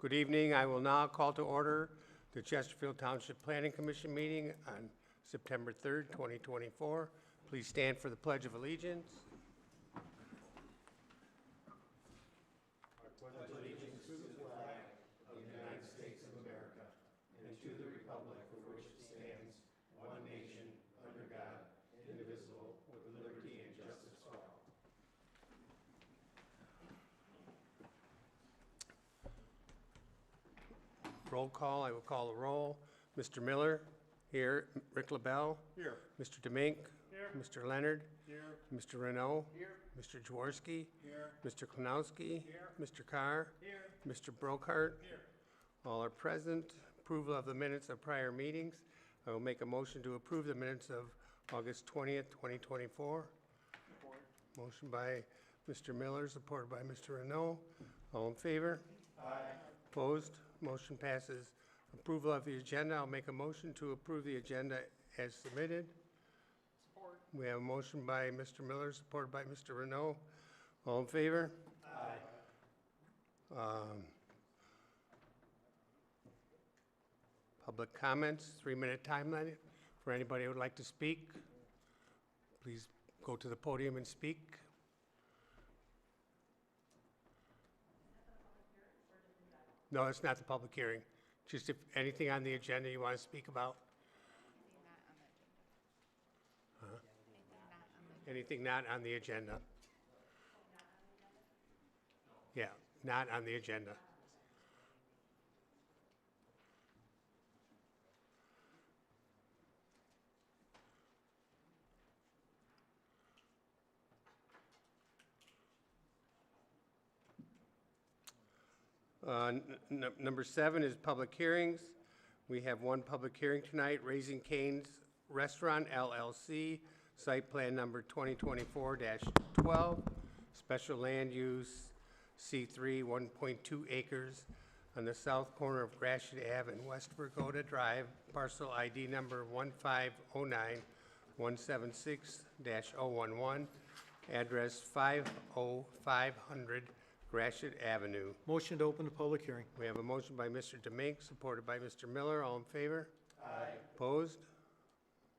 Good evening. I will now call to order the Chesterfield Township Planning Commission meeting on September 3rd, 2024. Please stand for the Pledge of Allegiance. Roll call. I will call the roll. Mr. Miller, here. Rick LaBelle. Here. Mr. Demink. Here. Mr. Leonard. Here. Mr. Renault. Here. Mr. Jaworski. Here. Mr. Klonowski. Here. Mr. Carr. Here. Mr. Brokart. Here. All are present. Approval of the minutes of prior meetings. I will make a motion to approve the minutes of August 20th, 2024. Support. Motion by Mr. Miller, supported by Mr. Renault. All in favor? Aye. Opposed? Motion passes. Approval of the agenda. I'll make a motion to approve the agenda as submitted. Support. We have a motion by Mr. Miller, supported by Mr. Renault. All in favor? Aye. Public comments, 3-minute time limit for anybody who would like to speak. Please go to the podium and speak. No, it's not the public hearing. Just if anything on the agenda you want to speak about. Anything not on the agenda. Yeah, not on the agenda. Number 7 is public hearings. We have one public hearing tonight, Raising Cane's Restaurant LLC, site plan number 2024-12, special land use C3, 1.2 acres on the south corner of Gratiot Ave and West Vergoda Drive, parcel ID number 1509176-011, address 50500 Gratiot Avenue. Motion to open the public hearing. We have a motion by Mr. Demink, supported by Mr. Miller. All in favor? Aye. Opposed?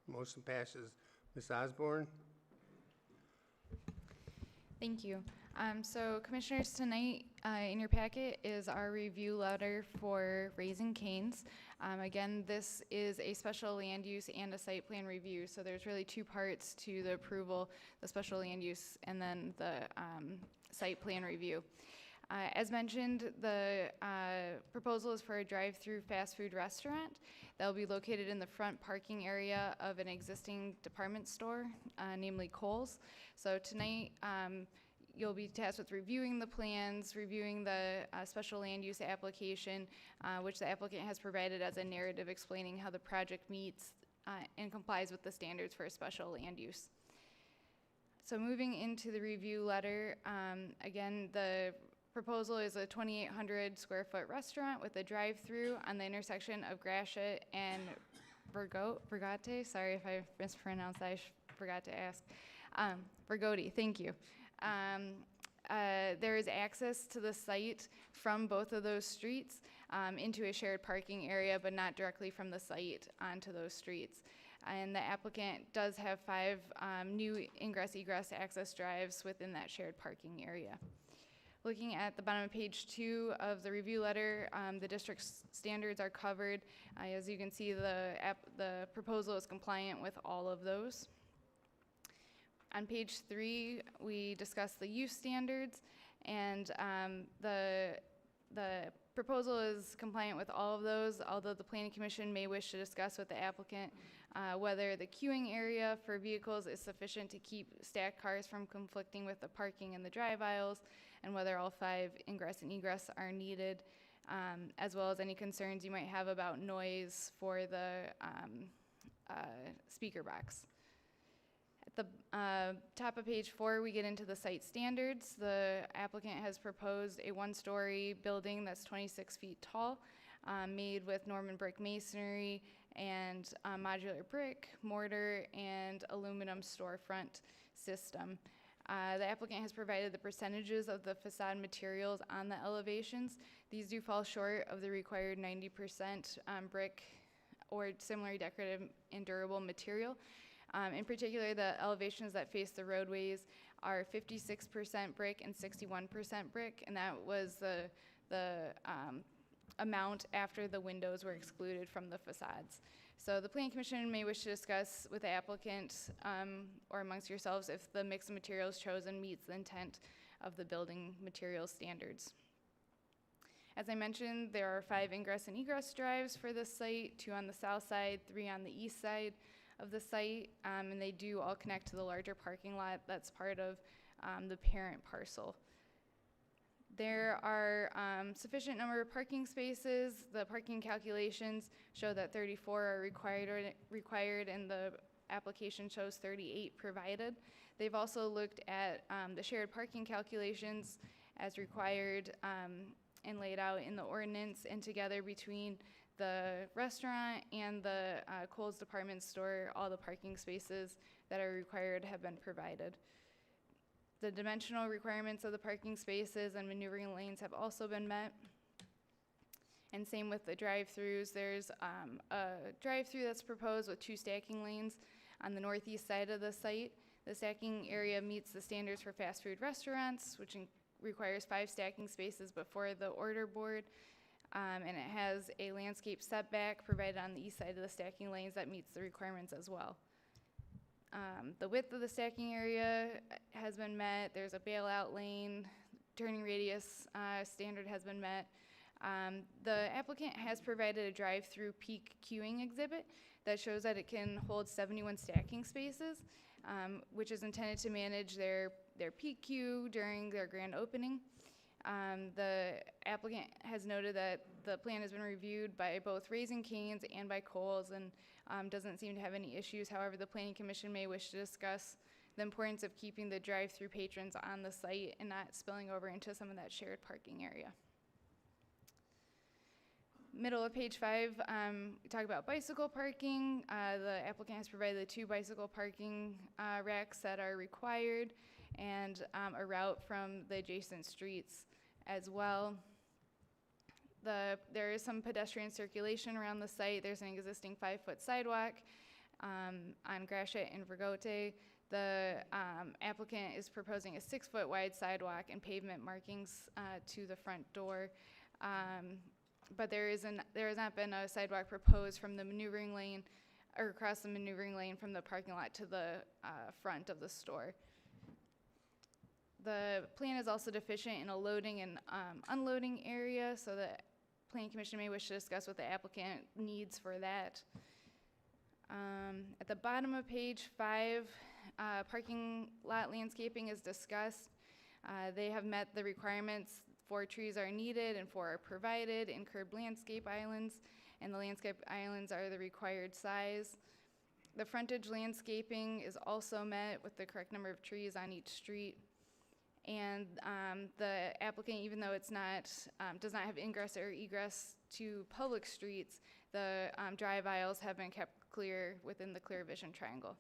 Motion passes. Ms. Osborne? Thank you. So Commissioners, tonight in your packet is our review letter for Raising Cane's. Again, this is a special land use and a site plan review, so there's really two parts to the approval, the special land use and then the site plan review. As mentioned, the proposal is for a drive-through fast food restaurant that will be located in the front parking area of an existing department store, namely Kohl's. So tonight, you'll be tasked with reviewing the plans, reviewing the special land use application, which the applicant has provided as a narrative explaining how the project meets and complies with the standards for a special land use. So moving into the review letter, again, the proposal is a 2,800 square foot restaurant with a drive-through on the intersection of Gratiot and Vergote. Sorry if I mispronounced that, I forgot to ask. Vergote, thank you. There is access to the site from both of those streets into a shared parking area, but not directly from the site onto those streets. And the applicant does have 5 new ingress-egress access drives within that shared parking area. Looking at the bottom of page 2 of the review letter, the district's standards are covered. As you can see, the proposal is compliant with all of those. On page 3, we discuss the use standards, and the proposal is compliant with all of those, although the Planning Commission may wish to discuss with the applicant whether the queuing area for vehicles is sufficient to keep stacked cars from conflicting with the parking in the drive aisles, and whether all 5 ingress and egress are needed, as well as any concerns you might have about noise for the speaker box. At the top of page 4, we get into the site standards. The applicant has proposed a 1-story building that's 26 feet tall, made with Norman brick masonry and modular brick, mortar, and aluminum storefront system. The applicant has provided the percentages of the facade materials on the elevations. These do fall short of the required 90% brick or similar decorative and durable material. In particular, the elevations that face the roadways are 56% brick and 61% brick, and that was the amount after the windows were excluded from the facades. So the Planning Commission may wish to discuss with the applicant or amongst yourselves if the mix of materials chosen meets the intent of the building materials standards. As I mentioned, there are 5 ingress and egress drives for this site, 2 on the south side, 3 on the east side of the site, and they do all connect to the larger parking lot that's part of the parent parcel. There are sufficient number of parking spaces. The parking calculations show that 34 are required, and the application shows 38 provided. They've also looked at the shared parking calculations as required and laid out in the ordinance, and together between the restaurant and the Kohl's department store, all the parking spaces that are required have been provided. The dimensional requirements of the parking spaces and maneuvering lanes have also been met. And same with the drive-throughs. There's a drive-through that's proposed with 2 stacking lanes on the northeast side of the site. The stacking area meets the standards for fast food restaurants, which requires 5 stacking spaces before the order board. And it has a landscape setback provided on the east side of the stacking lanes that meets the requirements as well. The width of the stacking area has been met. There's a bailout lane. Turning radius standard has been met. The applicant has provided a drive-through peak queuing exhibit that shows that it can hold 71 stacking spaces, which is intended to manage their peak queue during their grand opening. The applicant has noted that the plan has been reviewed by both Raising Cane's and by Kohl's and doesn't seem to have any issues. However, the Planning Commission may wish to discuss the importance of keeping the drive-through patrons on the site and not spilling over into some of that shared parking area. Middle of page 5, we talk about bicycle parking. The applicant has provided the 2 bicycle parking racks that are required and a route from the adjacent streets as well. There is some pedestrian circulation around the site. There's an existing 5-foot sidewalk on Gratiot and Vergote. The applicant is proposing a 6-foot wide sidewalk and pavement markings to the front door. But there has not been a sidewalk proposed from the maneuvering lane or across the maneuvering lane from the parking lot to the front of the store. The plan is also deficient in a loading and unloading area, so the Planning Commission may wish to discuss what the applicant needs for that. At the bottom of page 5, parking lot landscaping is discussed. They have met the requirements. 4 trees are needed and 4 are provided in curved landscape islands, and the landscape islands are the required size. The frontage landscaping is also met with the correct number of trees on each street. And the applicant, even though it's not, does not have ingress or egress to public streets, the drive aisles have been kept clear within the clear vision triangle.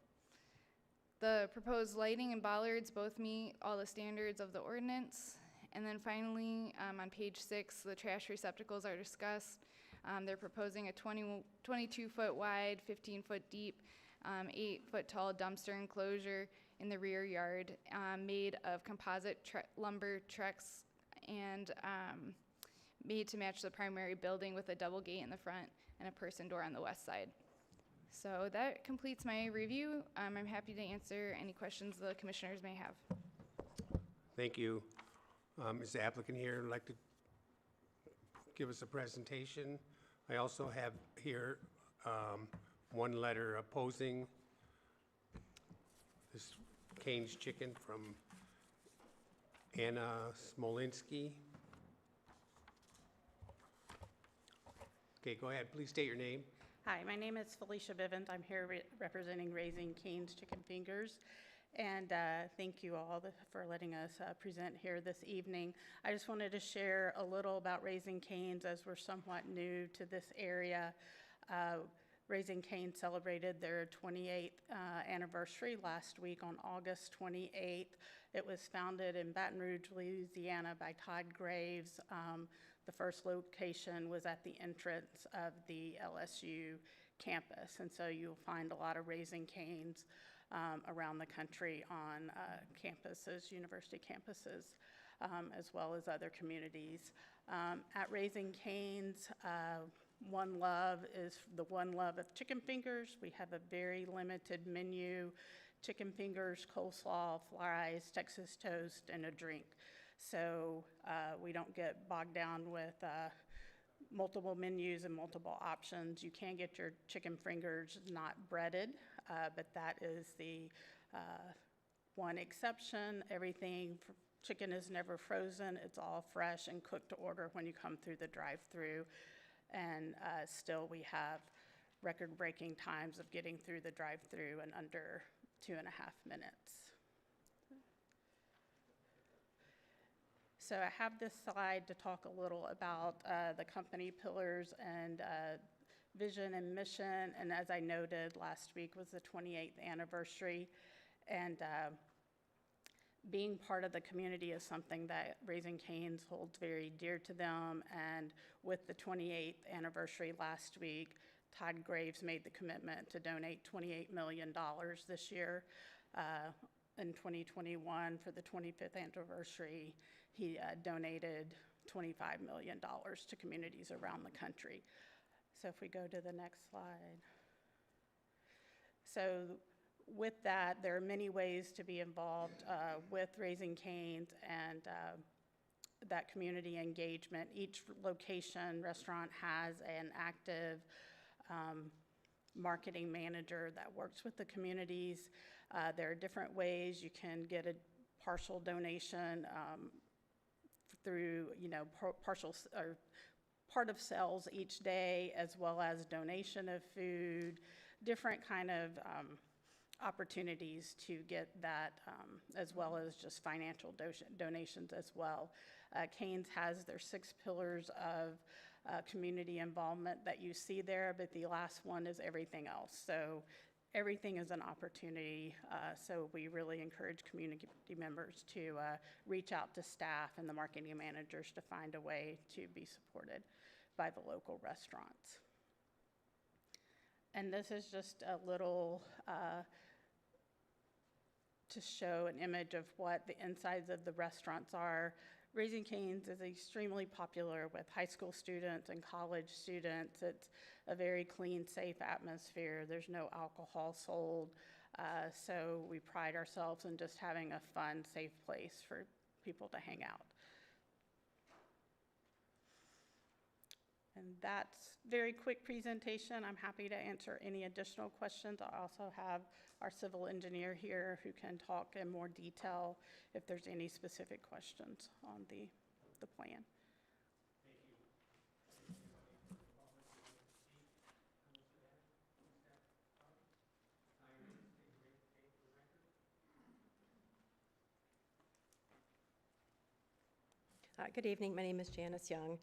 The proposed lighting and bollards both meet all the standards of the ordinance. And then finally, on page 6, the trash receptacles are discussed. They're proposing a 22-foot wide, 15-foot deep, 8-foot tall dumpster enclosure in the rear yard, made of composite lumber trucks and made to match the primary building with a double gate in the front and a person door on the west side. So that completes my review. I'm happy to answer any questions the commissioners may have. Thank you. Is the applicant here like to give us a presentation? I also have here 1 letter opposing this Cane's Chicken from Anna Smolinski. Okay, go ahead. Please state your name. Hi, my name is Felicia Bivens. I'm here representing Raising Cane's Chicken Fingers. And thank you all for letting us present here this evening. I just wanted to share a little about Raising Cane's as we're somewhat new to this area. Raising Cane's celebrated their 28th anniversary last week on August 28th. It was founded in Baton Rouge, Louisiana by Todd Graves. The first location was at the entrance of the LSU campus, and so you'll find a lot of Raising Cane's around the country on campuses, university campuses, as well as other communities. At Raising Cane's, One Love is the One Love of chicken fingers. We have a very limited menu: chicken fingers, coleslaw, fries, Texas toast, and a drink. So we don't get bogged down with multiple menus and multiple options. You can get your chicken fingers not breaded, but that is the one exception. Chicken is never frozen. It's all fresh and cooked to order when you come through the drive-through. And still we have record-breaking times of getting through the drive-through in under 2.5 minutes. So I have this slide to talk a little about the company pillars and vision and mission. And as I noted, last week was the 28th anniversary. And being part of the community is something that Raising Cane's holds very dear to them. And with the 28th anniversary last week, Todd Graves made the commitment to donate $28 million this year. In 2021, for the 25th anniversary, he donated $25 million to communities around the country. So if we go to the next slide. So with that, there are many ways to be involved with Raising Cane's and that community engagement. Each location, restaurant has an active marketing manager that works with the communities. There are different ways you can get a partial donation through, partial or part of sales each day, as well as donation of food, different kind of opportunities to get that, as well as just financial donations as well. Cane's has their 6 pillars of community involvement that you see there, but the last one is everything else. So everything is an opportunity, so we really encourage community members to reach out to staff and the marketing managers to find a way to be supported by the local restaurants. And this is just a little to show an image of what the insides of the restaurants are. Raising Cane's is extremely popular with high school students and college students. It's a very clean, safe atmosphere. There's no alcohol sold. So we pride ourselves in just having a fun, safe place for people to hang out. And that's a very quick presentation. I'm happy to answer any additional questions. I also have our civil engineer here who can talk in more detail if there's any specific questions on the plan. Good evening. My name is Janice Young.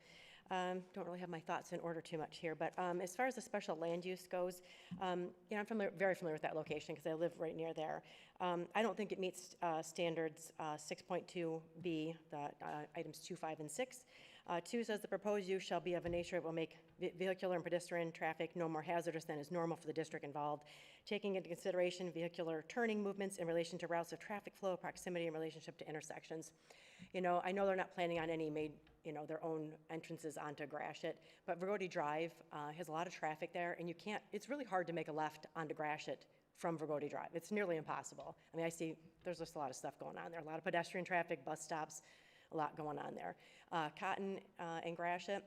Don't really have my thoughts in order too much here, but as far as the special land use goes, I'm very familiar with that location because I live right near there. I don't think it meets standards 6.2B, the items 2, 5, and 6. 2 says the proposed use shall be of a nature that will make vehicular and pedestrian traffic no more hazardous than is normal for the district involved, taking into consideration vehicular turning movements in relation to routes of traffic flow, proximity in relationship to intersections. I know they're not planning on any their own entrances onto Gratiot, but Vergode Drive has a lot of traffic there, and it's really hard to make a left onto Gratiot from Vergode Drive. It's nearly impossible. I mean, I see there's just a lot of stuff going on there, a lot of pedestrian traffic, bus stops, a lot going on there. Cotton and Gratiot,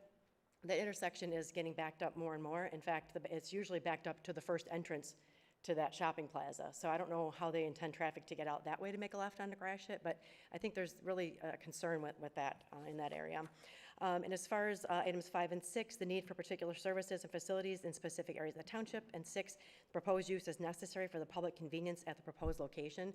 the intersection is getting backed up more and more. In fact, it's usually backed up to the first entrance to that shopping plaza. So I don't know how they intend traffic to get out that way to make a left onto Gratiot, but I think there's really a concern with that in that area. And as far as items 5 and 6, the need for particular services and facilities in specific areas of the township, and 6, proposed use is necessary for the public convenience at the proposed location.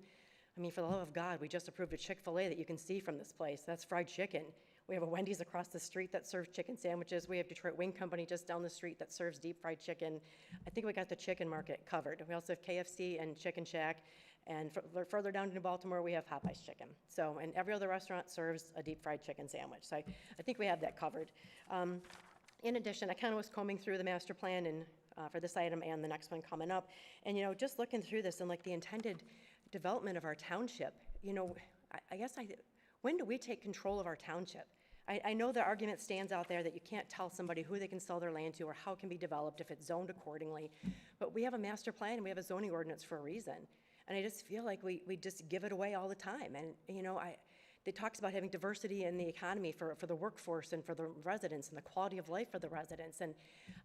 I mean, for the love of God, we just approved a Chick-fil-A that you can see from this place. That's fried chicken. We have a Wendy's across the street that serves chicken sandwiches. We have Detroit Wing Company just down the street that serves deep fried chicken. I think we got the chicken market covered. We also have KFC and Chicken Shack. And further down in Baltimore, we have Popeye's Chicken. So, and every other restaurant serves a deep fried chicken sandwich. So I think we have that covered. In addition, I kind of was combing through the master plan and for this item and the next one coming up. And, just looking through this and like the intended development of our township, when do we take control of our township? I know the argument stands out there that you can't tell somebody who they can sell their land to or how it can be developed if it's zoned accordingly. But we have a master plan and we have a zoning ordinance for a reason. And I just feel like we just give it away all the time. And, it talks about having diversity in the economy for the workforce and for the residents and the quality of life for the residents. And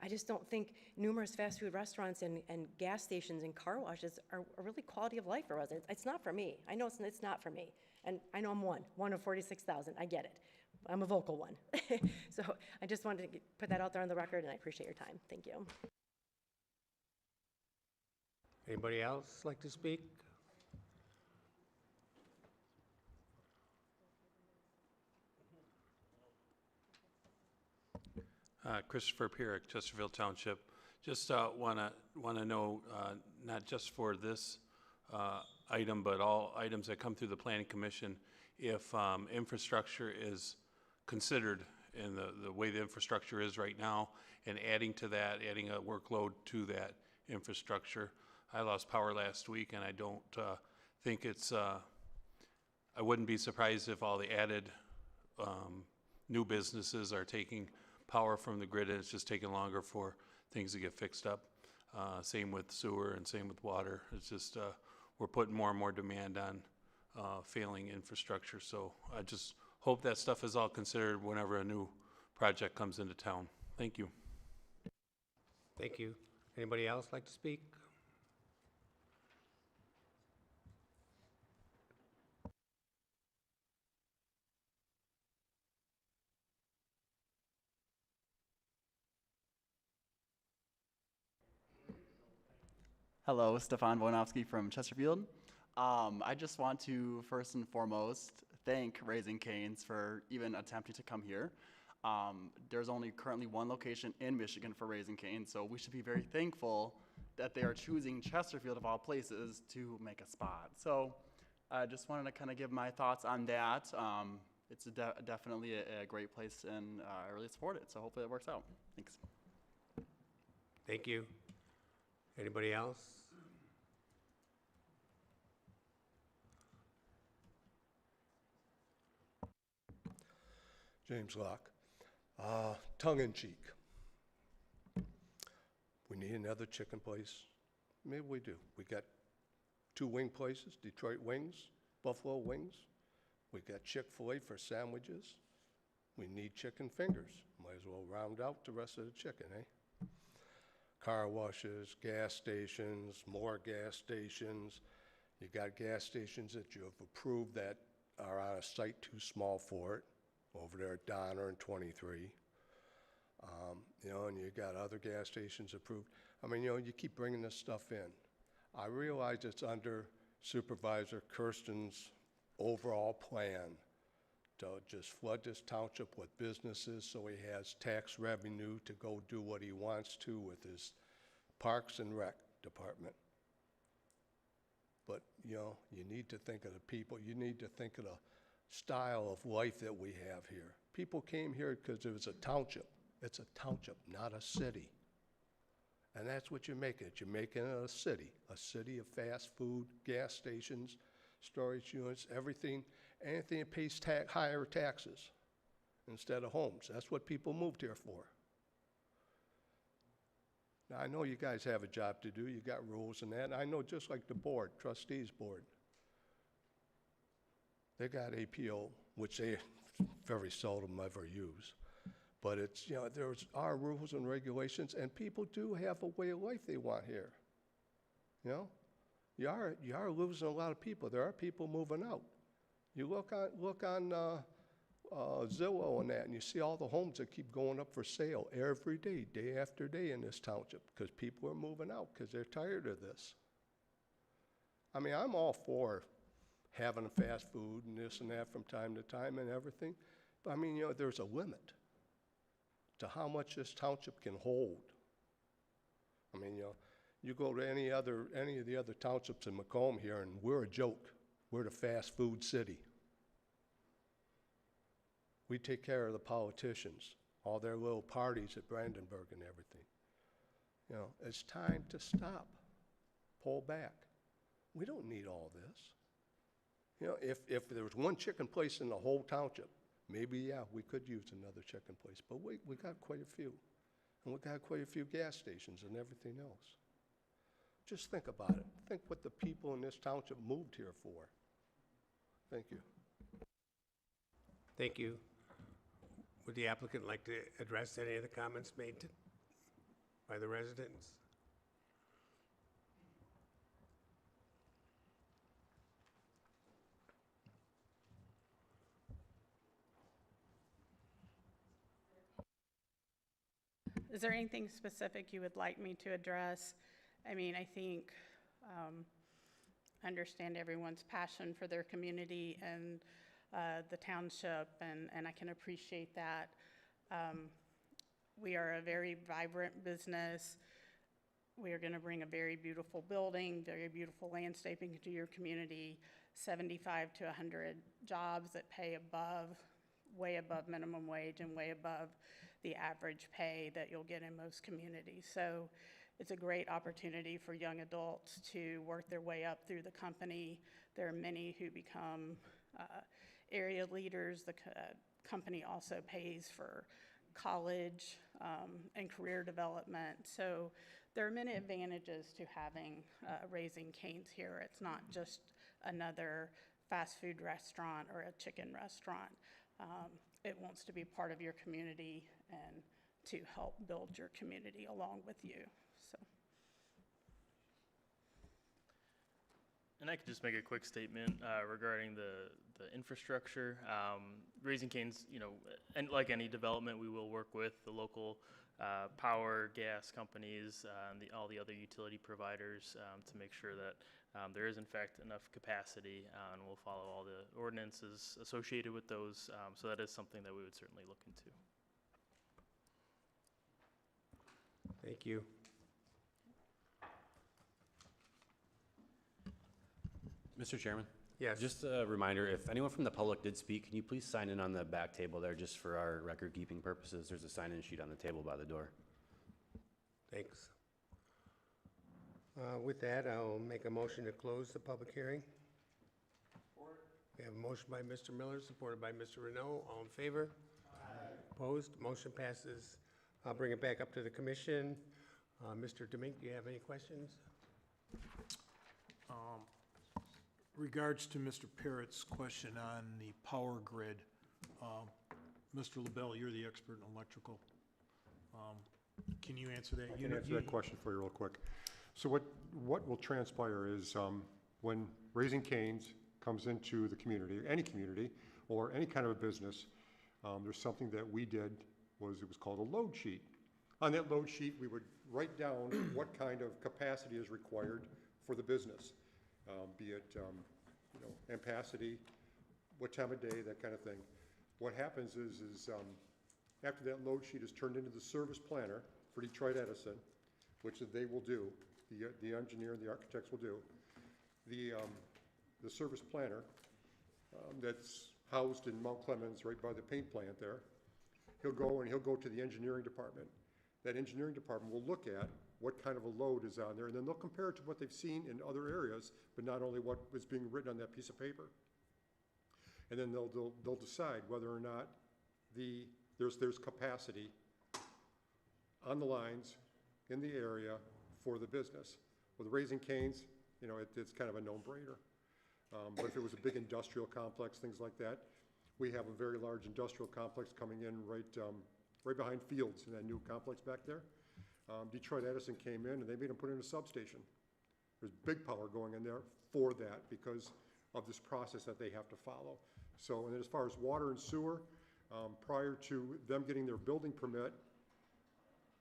I just don't think numerous fast food restaurants and gas stations and car washes are really quality of life for residents. It's not for me. I know it's not for me. And I know I'm one of 46,000. I get it. I'm a vocal one. So I just wanted to put that out there on the record, and I appreciate your time. Thank you. Anybody else like to speak? Christopher Pierrick, Chesterfield Township. Just want to know, not just for this item, but all items that come through the Planning Commission, if infrastructure is considered in the way the infrastructure is right now, and adding to that, adding a workload to that infrastructure. I lost power last week, and I don't think it's, I wouldn't be surprised if all the added new businesses are taking power from the grid, and it's just taking longer for things to get fixed up. Same with sewer and same with water. It's just, we're putting more and more demand on failing infrastructure. So I just hope that stuff is all considered whenever a new project comes into town. Thank you. Thank you. Anybody else like to speak? Hello, Stefan Wojnowski from Chesterfield. I just want to first and foremost thank Raising Cane's for even attempting to come here. There's only currently one location in Michigan for Raising Cane's, so we should be very thankful that they are choosing Chesterfield of all places to make a spot. So I just wanted to kind of give my thoughts on that. It's definitely a great place, and I really support it, so hopefully it works out. Thanks. Thank you. Anybody else? James Locke. Tongue-in-cheek. We need another chicken place. Maybe we do. We got 2 wing places, Detroit Wings, Buffalo Wings. We got Chick-fil-A for sandwiches. We need chicken fingers. Might as well round out the rest of the chicken, eh? Car washes, gas stations, more gas stations. You got gas stations that you have approved that are on a site too small for it, over there at Donner and 23. And you got other gas stations approved. I mean, you keep bringing this stuff in. I realize it's under Supervisor Kirsten's overall plan to just flood this township with businesses so he has tax revenue to go do what he wants to with his Parks and Rec department. But, you need to think of the people. You need to think of the style of life that we have here. People came here because it was a township. It's a township, not a city. And that's what you're making it. You're making it a city of fast food, gas stations, storage units, everything, anything that pays higher taxes instead of homes. That's what people moved here for. Now, I know you guys have a job to do. You got rules and that. And I know just like the board, trustees board, they got APO, which they very seldom ever use. But it's, there's our rules and regulations, and people do have a way of life they want here. You are losing a lot of people. There are people moving out. You look on Zillow and that, and you see all the homes that keep going up for sale every day, day after day in this township, because people are moving out because they're tired of this. I mean, I'm all for having fast food and this and that from time to time and everything. But I mean, there's a limit to how much this township can hold. I mean, you go to any of the other townships in Macomb here, and we're a joke. We're the fast food city. We take care of the politicians, all their little parties at Brandenburg and everything. It's time to stop, pull back. We don't need all this. If there was one chicken place in the whole township, maybe, yeah, we could use another chicken place, but we got quite a few. And we got quite a few gas stations and everything else. Just think about it. Think what the people in this township moved here for. Thank you. Thank you. Would the applicant like to address any of the comments made by the residents? Is there anything specific you would like me to address? I mean, I think, understand everyone's passion for their community and the township, and I can appreciate that. We are a very vibrant business. We are going to bring a very beautiful building, very beautiful landscaping to your community, 75 to 100 jobs that pay way above minimum wage and way above the average pay that you'll get in most communities. So it's a great opportunity for young adults to work their way up through the company. There are many who become area leaders. The company also pays for college and career development. So there are many advantages to having Raising Cane's here. It's not just another fast food restaurant or a chicken restaurant. It wants to be part of your community and to help build your community along with you. So. And I could just make a quick statement regarding the infrastructure. Raising Cane's, and like any development, we will work with the local power, gas companies, and all the other utility providers to make sure that there is in fact enough capacity, and we'll follow all the ordinances associated with those. So that is something that we would certainly look into. Thank you. Mr. Chairman? Yes. Just a reminder, if anyone from the public did speak, can you please sign in on the back table there just for our record-keeping purposes? There's a sign-in sheet on the table by the door. Thanks. With that, I'll make a motion to close the public hearing. Support. We have a motion by Mr. Miller, supported by Mr. Renault. All in favor? Aye. Opposed? Motion passes. I'll bring it back up to the commission. Mr. Demink, do you have any questions? Regards to Mr. Parrott's question on the power grid, Mr. LaBelle, you're the expert in electrical. Can you answer that? I can answer that question for you real quick. So what will transpire is when Raising Cane's comes into the community, any community, or any kind of a business, there's something that we did, it was called a load sheet. On that load sheet, we would write down what kind of capacity is required for the business, be it ampacity, what time of day, that kind of thing. What happens is after that load sheet is turned into the service planner for Detroit Edison, which they will do, the engineer and the architects will do, the service planner that's housed in Mount Clemens right by the paint plant there, he'll go to the engineering department. That engineering department will look at what kind of a load is on there, and then they'll compare it to what they've seen in other areas, but not only what was being written on that piece of paper. And then they'll decide whether or not there's capacity on the lines in the area for the business. With Raising Cane's, it's kind of a no-brainer. But if it was a big industrial complex, things like that, we have a very large industrial complex coming in right behind Fields in that new complex back there. Detroit Edison came in and they made them put in a substation. There's big power going in there for that because of this process that they have to follow. So, and then as far as water and sewer, prior to them getting their building permit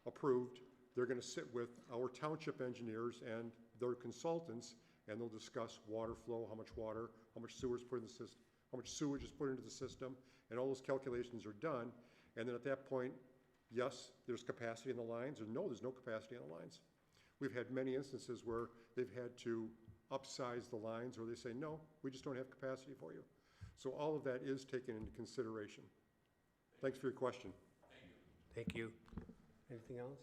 approved, they're going to sit with our township engineers and their consultants, and they'll discuss water flow, how much water, how much sewage put in the system, how much sewage is put into the system, and all those calculations are done, and then at that point, yes, there's capacity in the lines, or no, there's no capacity in the lines. We've had many instances where they've had to upsize the lines, or they say, no, we just don't have capacity for you. So all of that is taken into consideration. Thanks for your question. Thank you. Anything else?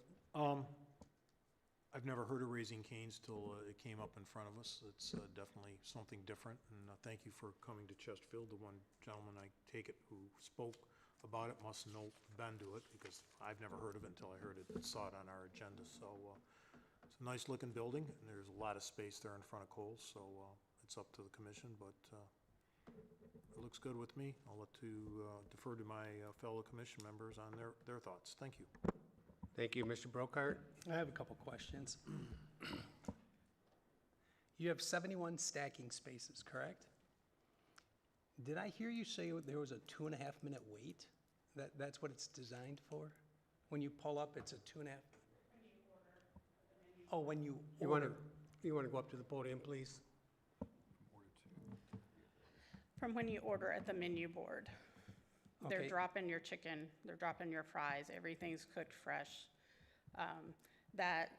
I've never heard of Raising Cane's till it came up in front of us. It's definitely something different, and thank you for coming to Chesterfield. The one gentleman, I take it, who spoke about it must know been to it, because I've never heard of it until I heard it, saw it on our agenda. So it's a nice-looking building, and there's a lot of space there in front of Kohl's, so it's up to the commission, but it looks good with me. I'll let to defer to my fellow commission members on their thoughts. Thank you. Thank you, Mr. Brokart. I have a couple questions. You have 71 stacking spaces, correct? Did I hear you say there was a 2.5-minute wait? That's what it's designed for? When you pull up, it's a 2.5? Oh, when you order. You want to go up to the podium, please? From when you order at the menu board. They're Okay. dropping your chicken, they're dropping your fries, everything's cooked fresh. That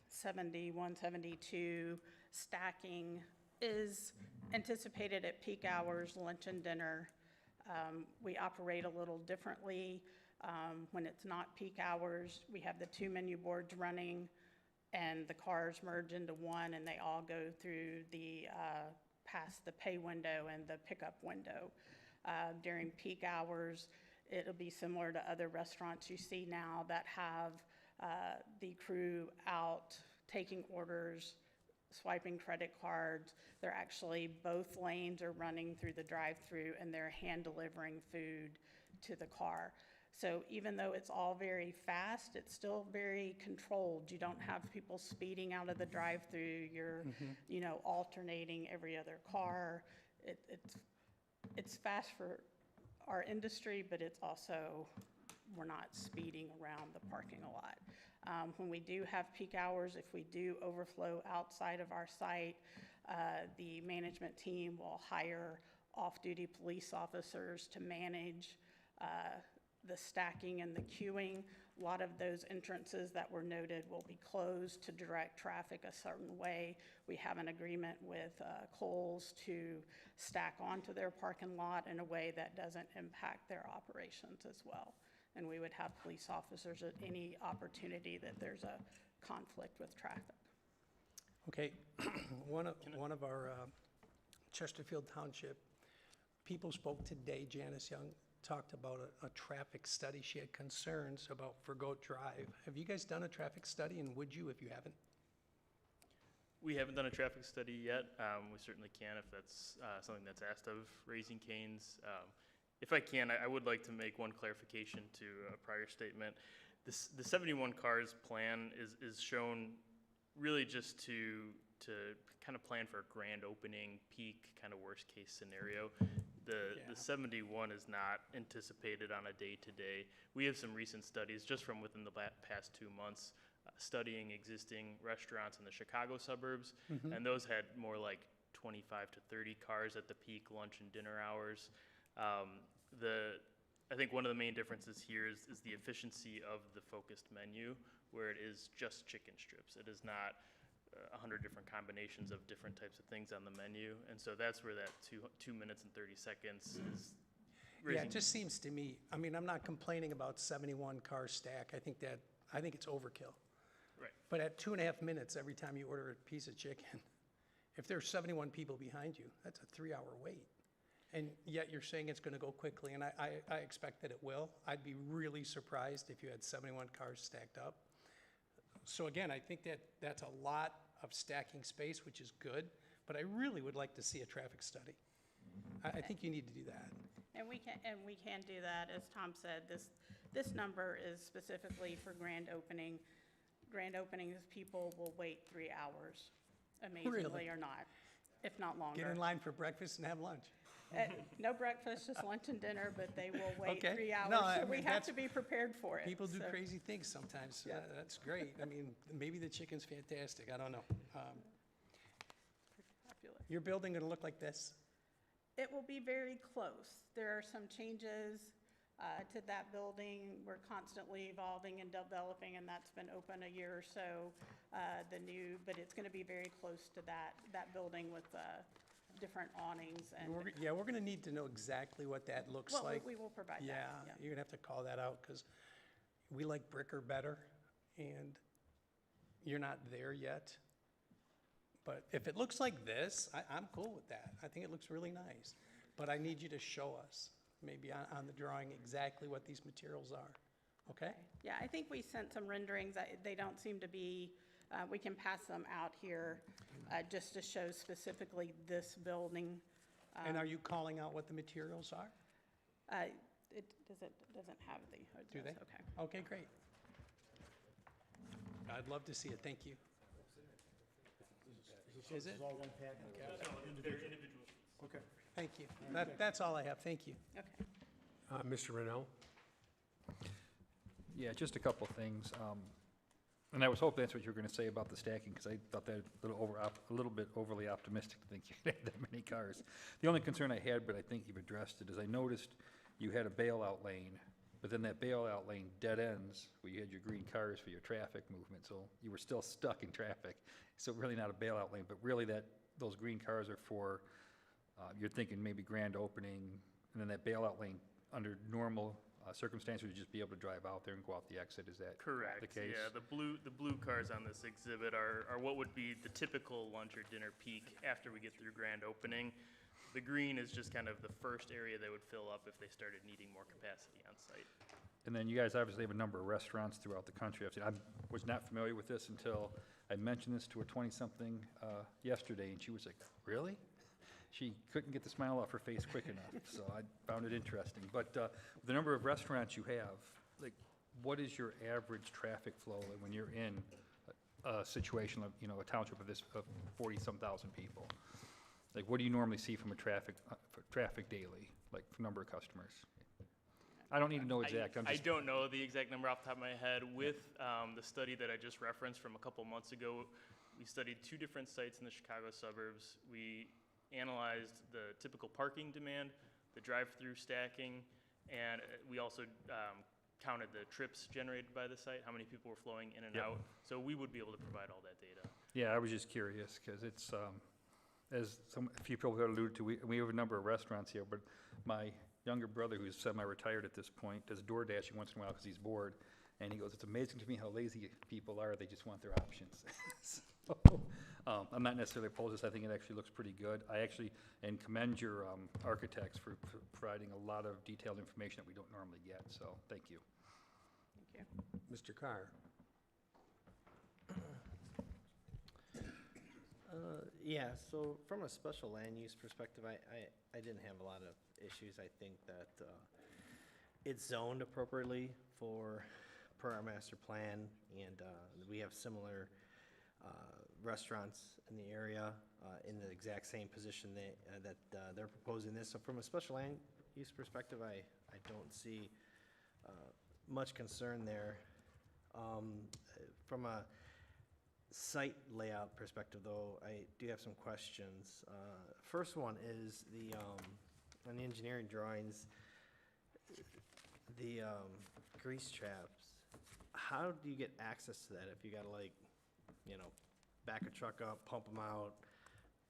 71, 72 stacking is anticipated at peak hours, lunch and dinner. We operate a little differently. When it's not peak hours, we have the 2 menu boards running, and the cars merge into one, and they all go through the, past the pay window and the pickup window. During peak hours, it'll be similar to other restaurants you see now that have the crew out taking orders, swiping credit cards. They're actually, both lanes are running through the drive-through, and they're hand delivering food to the car. So even though it's all very fast, it's still very controlled. You don't have people speeding out of the drive-through. You're, you know, alternating every other car. It's fast for our industry, but it's also, we're not speeding around the parking lot. When we do have peak hours, if we do overflow outside of our site, the management team will hire off-duty police officers to manage the stacking and the queuing. A lot of those entrances that were noted will be closed to direct traffic a certain way. We have an agreement with Kohl's to stack onto their parking lot in a way that doesn't impact their operations as well. And we would have police officers at any opportunity that there's a conflict with traffic. Okay, one of our Chesterfield Township people spoke today. Janice Young talked about a traffic study. She had concerns about Vergoat Drive. Have you guys done a traffic study, and would you if you haven't? We haven't done a traffic study yet. We certainly can if that's something that's asked of Raising Cane's. If I can, I would like to make one clarification to a prior statement. The 71 cars plan is shown really just to kind of plan for a grand opening, peak, kind of worst case scenario. The 71 is not anticipated on a day-to-day. We have some recent studies just from within the past 2 months studying existing restaurants in the Chicago suburbs, and those had more like 25 to 30 cars at the peak lunch and dinner hours. I think one of the main differences here is the efficiency of the focused menu, where it is just chicken strips. It is not 100 different combinations of different types of things on the menu, and so that's where that 2 minutes and 30 seconds is. Yeah, it just seems to me, I mean, I'm not complaining about 71 car stack. I think it's overkill. Right. But at 2.5 minutes every time you order a piece of chicken, if there's 71 people behind you, that's a 3-hour wait. And yet you're saying it's gonna go quickly, and I expect that it will. I'd be really surprised if you had 71 cars stacked up. So again, I think that's a lot of stacking space, which is good, but I really would like to see a traffic study. I think you need to do that. And we can do that. As Tom said, this number is specifically for grand opening. Grand openings, people will wait 3 hours, amazingly Really? or not, if not longer. Get in line for breakfast and have lunch. No breakfast, just lunch and dinner, but they will wait Okay. 3 hours, No, I so we mean, have that's- to be prepared for it. People do So, crazy things sometimes. Yeah. That's great. I mean, maybe the chicken's fantastic. I don't know. fabulous. Your building gonna look like this? It will be very close. There are some changes to that building. We're constantly evolving and developing, and that's been open a year or so, but it's going to be very close to that building with different awnings and. Yeah, we're gonna need to know exactly what that looks Well, like. we will provide that. Yeah, you're gonna have to call that out, because we like bricker better, and you're not there yet. But if it looks like this, I'm cool with that. I think it looks really nice. But I need you to show us, maybe on the drawing, exactly what these materials are, okay? Yeah, I think we sent some renderings. They don't seem to be, we can pass them out here just to show specifically this building. And are you calling out what the materials are? It doesn't have the. Do they? Okay. Okay, great. I'd love to see it, thank you. Is it? Okay. Thank you. That's all I have, thank you. Okay. Mr. Renault? Yeah, just a couple of things. And I was hoping that's what you were going to say about the stacking, because I thought that a little bit overly optimistic to think you could have that many cars. The only concern I had, but I think you've addressed it, is I noticed you had a bailout lane, but then that bailout lane dead ends where you had your green cars for your traffic movement, so you were still stuck in traffic. So really not a bailout lane, but really those green cars are for, you're thinking maybe grand opening, and then that bailout lane under normal circumstances, you'd just be able to drive out there and go out the exit. Is that Correct. the case? Yeah, the blue cars on this exhibit are what would be the typical lunch or dinner peak after we get through grand opening. The green is just kind of the first area they would fill up if they started needing more capacity on site. And then you guys obviously have a number of restaurants throughout the country. I was not familiar with this until I mentioned this to a 20-something yesterday, and she was like, really? She couldn't get the smile off her face quick enough, so I found it interesting. But the number of restaurants you have, like, what is your average traffic flow when you're in a situation of, a township of 40-some thousand people? Like, what do you normally see from a traffic daily, like, number of customers? I don't need to know exact. I don't know the exact number off the top of my head. With the study that I just referenced from a couple months ago, we studied 2 different sites in the Chicago suburbs. We analyzed the typical parking demand, the drive-through stacking, and we also counted the trips generated by the site, how many people were flowing in and out. So we would be able to provide all that data. Yeah, I was just curious, because it's, as a few people have alluded to, we have a number of restaurants here, but my younger brother, who's semi-retired at this point, does DoorDashing once in a while because he's bored, and he goes, it's amazing to me how lazy people are, they just want their options. So, I'm not necessarily opposed to this, I think it actually looks pretty good. I actually, and commend your architects for providing a lot of detailed information that we don't normally get, so thank you. Thank you. Mr. Carr? Yeah, so from a special land use perspective, I didn't have a lot of issues. I think that it's zoned appropriately per our master plan, and we have similar restaurants in the area in the exact same position that they're proposing this. So from a special land use perspective, I don't see much concern there. From a site layout perspective, though, I do have some questions. First one is on the engineering drawings, the grease traps. How do you get access to that if you gotta back a truck up, pump them out,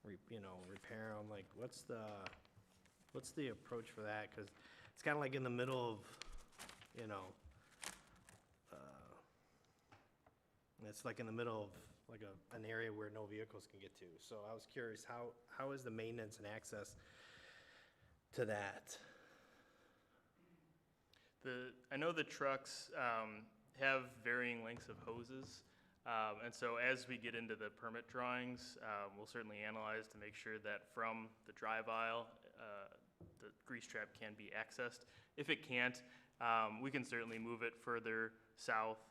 repair them? Like, what's the approach for that? Because it's kind of like in the middle of, it's like in the middle of like an area where no vehicles can get to. So I was curious, how is the maintenance and access to that? I know the trucks have varying lengths of hoses, and so as we get into the permit drawings, we'll certainly analyze to make sure that from the drive aisle, the grease trap can be accessed. If it can't, we can certainly move it further south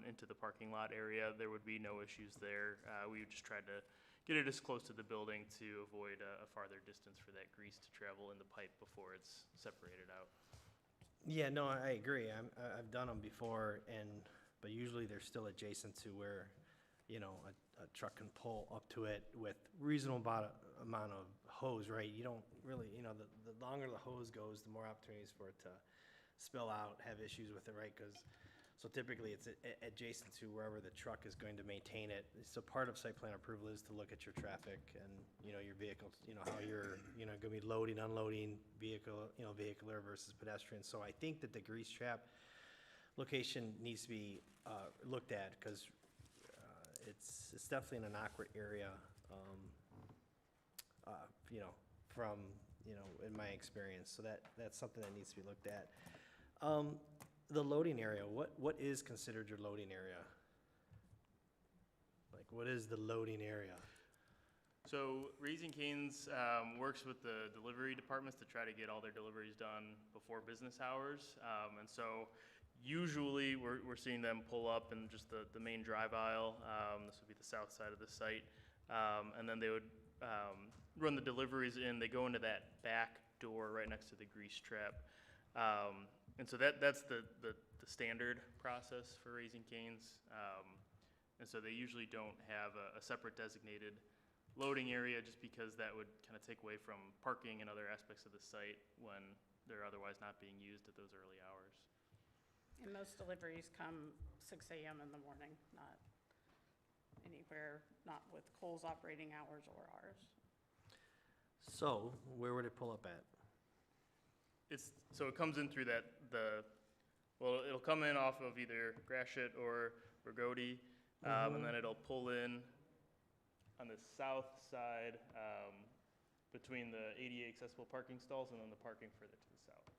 into the parking lot area. There would be no issues there. We would just try to get it as close to the building to avoid a farther distance for that grease to travel in the pipe before it's separated out. Yeah, no, I agree. I've done them before, but usually they're still adjacent to where, a truck can pull up to it with reasonable amount of hose, right? You don't really, the longer the hose goes, the more opportunities for it to spill out, have issues with it, right? So typically it's adjacent to wherever the truck is going to maintain it. So part of site plan approval is to look at your traffic and, your vehicles, how you're, gonna be loading, unloading vehicular versus pedestrian. So I think that the grease trap location needs to be looked at, because it's definitely in an awkward area, from, in my experience. So that's something that needs to be looked at. The loading area, what is considered your loading area? Like, what is the loading area? So Raising Cane's works with the delivery departments to try to get all their deliveries done before business hours. And so usually we're seeing them pull up in just the main drive aisle. This would be the south side of the site. And then they would run the deliveries in. They go into that back door right next to the grease trap. And so that's the standard process for Raising Cane's. And so they usually don't have a separate designated loading area, just because that would kind of take away from parking and other aspects of the site when they're otherwise not being used at those early hours. And most deliveries come 6 a.m. in the morning, not anywhere, not with Kohl's operating hours or ours. So where would it pull up at? So it comes in through it'll come in off of either Gratiot or Rogodi, and then it'll pull in on the south side, between the ADA accessible parking stalls and then the parking further to the south.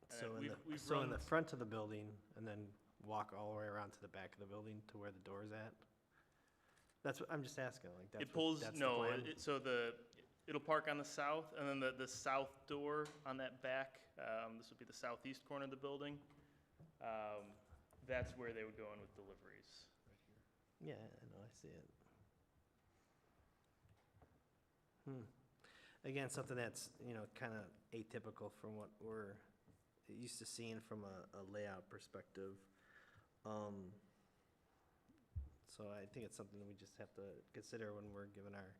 And So in the front of the building, and then walk all the way around to the back of the building to where the door is at? That's what, I'm just asking, like, that's It pulls, that's the no, plan? it'll park on the south, and then the south door on that back, this would be the southeast corner of the building. That's where they would go in with deliveries, right here. Yeah, I know, I see it. Again, something that's, kind of atypical from what we're used to seeing from a layout perspective. So I think it's something that we just have to consider when we're given our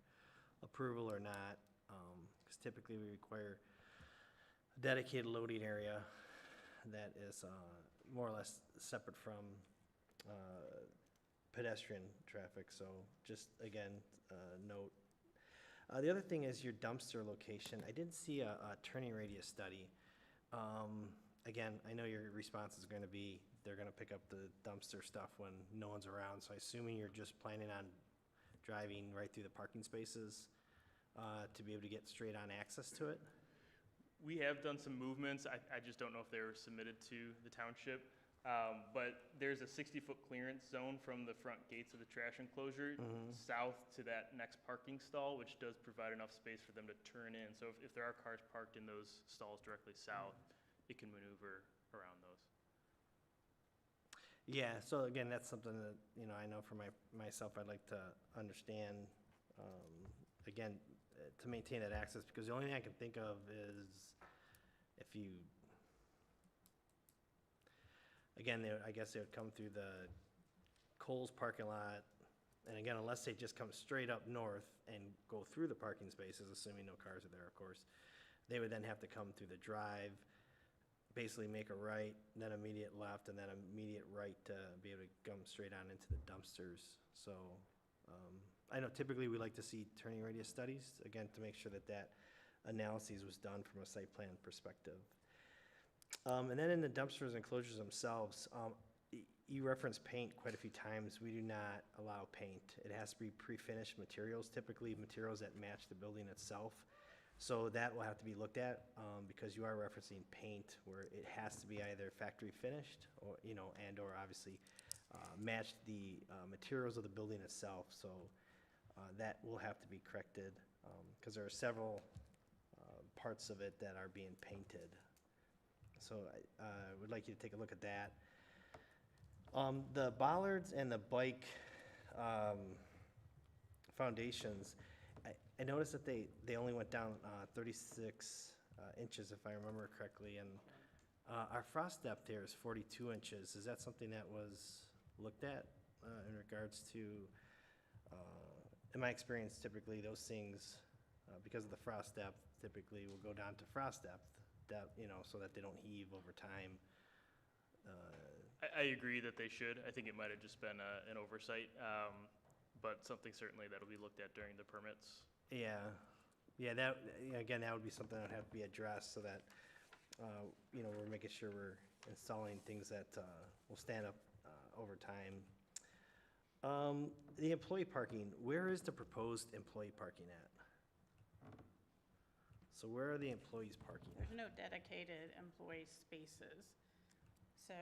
approval or not, because typically we require a dedicated loading area that is more or less separate from pedestrian traffic. So just, again, note. The other thing is your dumpster location. I didn't see a turning radius study. Again, I know your response is going to be they're going to pick up the dumpster stuff when no one's around. So assuming you're just planning on driving right through the parking spaces to be able to get straight on access to it? We have done some movements. I just don't know if they were submitted to the township. But there's a 60-foot clearance zone from the front gates of the trash enclosure south to that next parking stall, which does provide enough space for them to turn in. So if there are cars parked in those stalls directly south, it can maneuver around those. Yeah, so again, that's something that, I know for myself, I'd like to understand, again, to maintain that access, because the only thing I can think of is if you, again, I guess they would come through the Kohl's parking lot, and again, unless they just come straight up north and go through the parking spaces, assuming no cars are there, of course, they would then have to come through the drive, basically make a right, then immediate left, and then immediate right to be able to come straight on into the dumpsters. So I know typically we like to see turning radius studies, again, to make sure that analysis was done from a site plan perspective. And then in the dumpsters and enclosures themselves, you referenced paint quite a few times. We do not allow paint. It has to be pre-finished materials, typically materials that match the building itself. So that will have to be looked at, because you are referencing paint where it has to be either factory finished or, and or obviously match the materials of the building itself. So that will have to be corrected, because there are several parts of it that are being painted. So I would like you to take a look at that. The bollards and the bike foundations, I noticed that they only went down 36 inches, if I remember correctly, and our frost depth here is 42 inches. Is that something that was looked at in regards to in my experience, typically those things, because of the frost depth, typically will go down to frost depth, you know, so that they don't heave over time. I agree that they should. I think it might have just been an oversight, but something certainly that'll be looked at during the permits. Yeah, yeah, that, again, that would be something that would have to be addressed so that, you know, we're making sure we're installing things that will stand up over time. The employee parking, where is the proposed employee parking at? So where are the employees parking? There's no dedicated employee spaces. So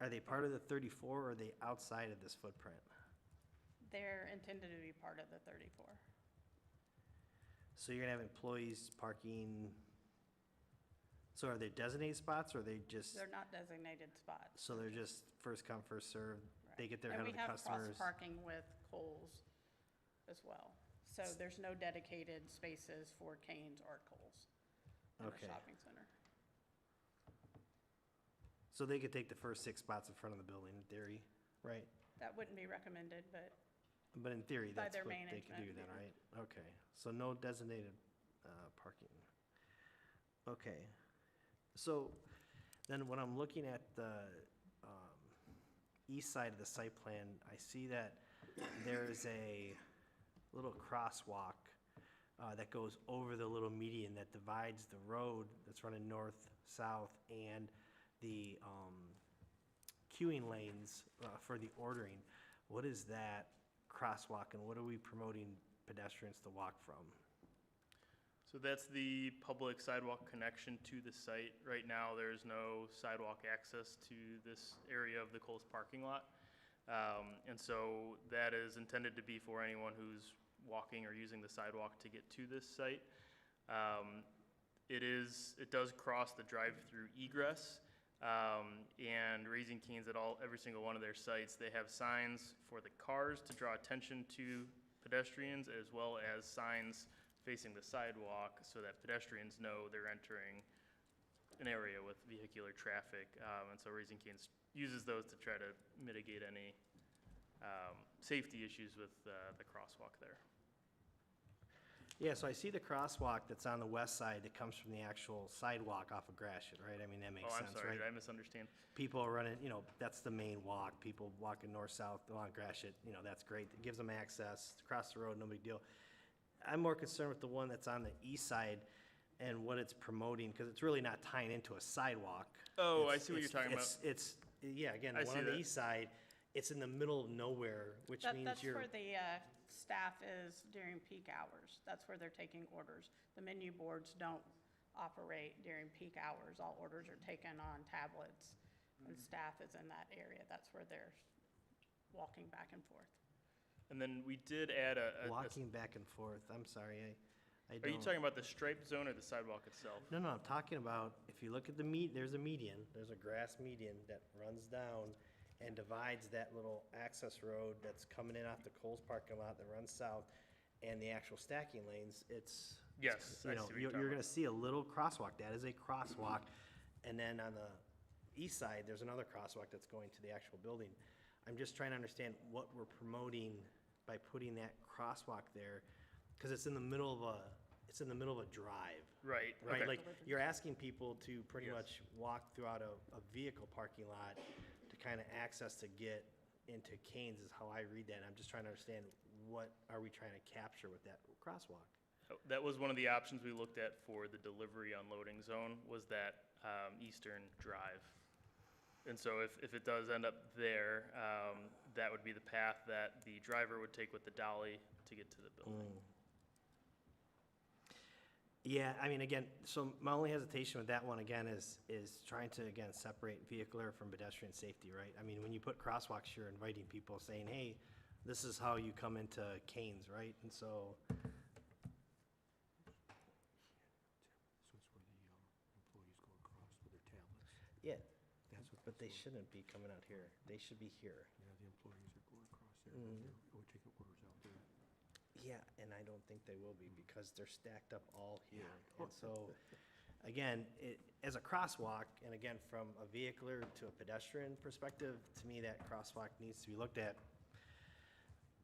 Are they part of the 34 or are they outside of this footprint? they're intended to be part of the 34. So you're gonna have employees parking, so are they designated spots or are they just, They're not designated spots. so they're just first come, first served? They get there And ahead of the we customers? have cross-parking with Kohl's as well. So there's no dedicated spaces for Cane's or Kohl's in the Okay. shopping center. So they could take the first 6 spots in front of the building in theory, right? That wouldn't be recommended, but But in theory, By that's their what they could do management, then, right? Okay, so no designated parking. Okay, so then when I'm looking at the east side of the site plan, I see that there is a little crosswalk that goes over the little median that divides the road that's running north, south, and the queuing lanes for the ordering. What is that crosswalk and what are we promoting pedestrians to walk from? So that's the public sidewalk connection to the site. Right now, there's no sidewalk access to this area of the Kohl's parking lot. And so that is intended to be for anyone who's walking or using the sidewalk to get to this site. It does cross the drive-through egress. And Raising Cane's at every single one of their sites, they have signs for the cars to draw attention to pedestrians, as well as signs facing the sidewalk so that pedestrians know they're entering an area with vehicular traffic. And so Raising Cane's uses those to try to mitigate any safety issues with the crosswalk there. Yeah, so I see the crosswalk that's on the west side that comes from the actual sidewalk off of Gratiot, right? I mean, that makes Oh, I'm sense, sorry, right? did I misunderstand? People are running, you know, that's the main walk. People walking north-south along Gratiot, you know, that's great. It gives them access across the road, no big deal. I'm more concerned with the one that's on the east side and what it's promoting, because it's really not tying into a sidewalk. Oh, I It's- see what you're it's- talking about. It's, yeah, again, I the one see on the that. east side, it's in the middle of nowhere, which means That's you're. where the staff is during peak hours. That's where they're taking orders. The menu boards don't operate during peak hours. All orders are taken on tablets, and staff is in that area. That's where they're walking back and forth. And then we did add a Walking back and forth, I'm sorry, I are don't. you talking about the striped zone or the sidewalk itself? No, I'm talking about, if you look at there's a median, there's a grass median that runs down and divides that little access road that's coming in off the Kohl's parking lot that runs south and the actual stacking lanes, it's. Yes, You I know, see what you're you're talking gonna about. see a little crosswalk, that is a crosswalk. And then on the east side, there's another crosswalk that's going to the actual building. I'm just trying to understand what we're promoting by putting that crosswalk there, because it's in the middle of a drive. Right, Right, okay. like, you're asking people to pretty Yes. much walk throughout a vehicle parking lot to kind of access to get into Cane's is how I read that. I'm just trying to understand what are we trying to capture with that crosswalk? That was one of the options we looked at for the delivery unloading zone, was that eastern drive. And so if it does end up there, that would be the path that the driver would take with the dolly to get to the building. Yeah, I mean, again, so my only hesitation with that one, again, is trying to, again, separate vehicular from pedestrian safety, right? I mean, when you put crosswalks, you're inviting people saying, hey, this is how you come into Cane's, right? And so, So it's where the employees go across with their tablets. yeah, That's what. but they shouldn't be coming out here. They should be here. Yeah, the employees are going across there. Mhm. We're taking orders out there. Yeah, and I don't think they will be because they're stacked up all here. And so, again, as a crosswalk, and again, from a vehicular to a pedestrian perspective, to me, that crosswalk needs to be looked at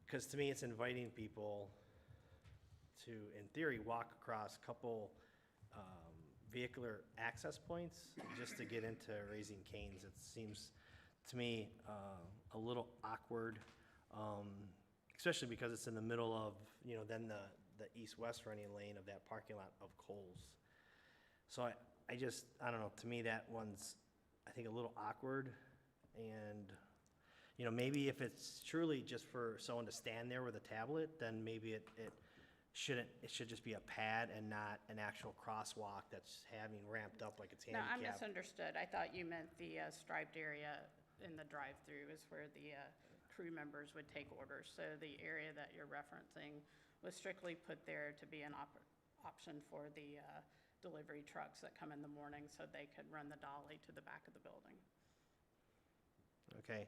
because to me, it's inviting people to, in theory, walk across a couple vehicular access points just to get into Raising Cane's. It seems to me a little awkward, especially because it's in the middle of, you know, then the east-west running lane of that parking lot of Kohl's. So I don't know, to me, that one's, I think, a little awkward. And, you know, maybe if it's truly just for someone to stand there with a tablet, then maybe it should just be a pad and not an actual crosswalk that's having ramped up like it's No, I handicapped. misunderstood. I thought you meant the striped area in the drive-through is where the crew members would take orders. So the area that you're referencing was strictly put there to be an option for the delivery trucks that come in the morning so they could run the dolly to the back of the building. Okay.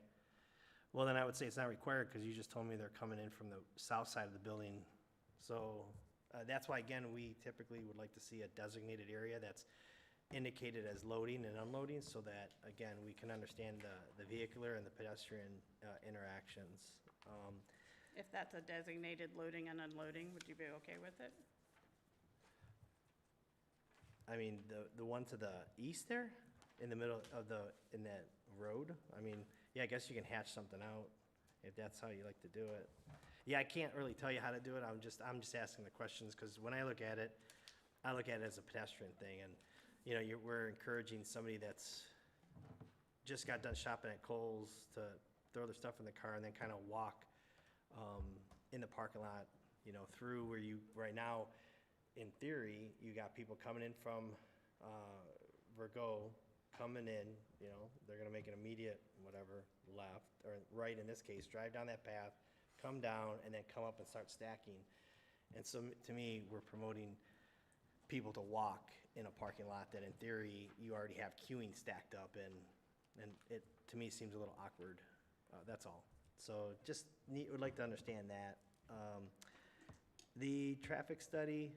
Well, then I would say it's not required because you just told me they're coming in from the south side of the building. So that's why, again, we typically would like to see a designated area that's indicated as loading and unloading so that, again, we can understand the vehicular and the pedestrian interactions. If that's a designated loading and unloading, would you be okay with it? I mean, the one to the east there, in the middle of in that road, I mean, yeah, I guess you can hatch something out if that's how you like to do it. Yeah, I can't really tell you how to do it. I'm just asking the questions because when I look at it as a pedestrian thing, and you know, we're encouraging somebody that's just got done shopping at Kohl's to throw their stuff in the car and then kind of walk in the parking lot, you know, through where you right now, in theory, you got people coming in from Virgo, coming in, you know, they're gonna make an immediate whatever left or right in this case, drive down that path, come down, and then come up and start stacking. And so to me, we're promoting people to walk in a parking lot that in theory, you already have queuing stacked up in, and it, to me, seems a little awkward. That's all. So just would like to understand that. The traffic study,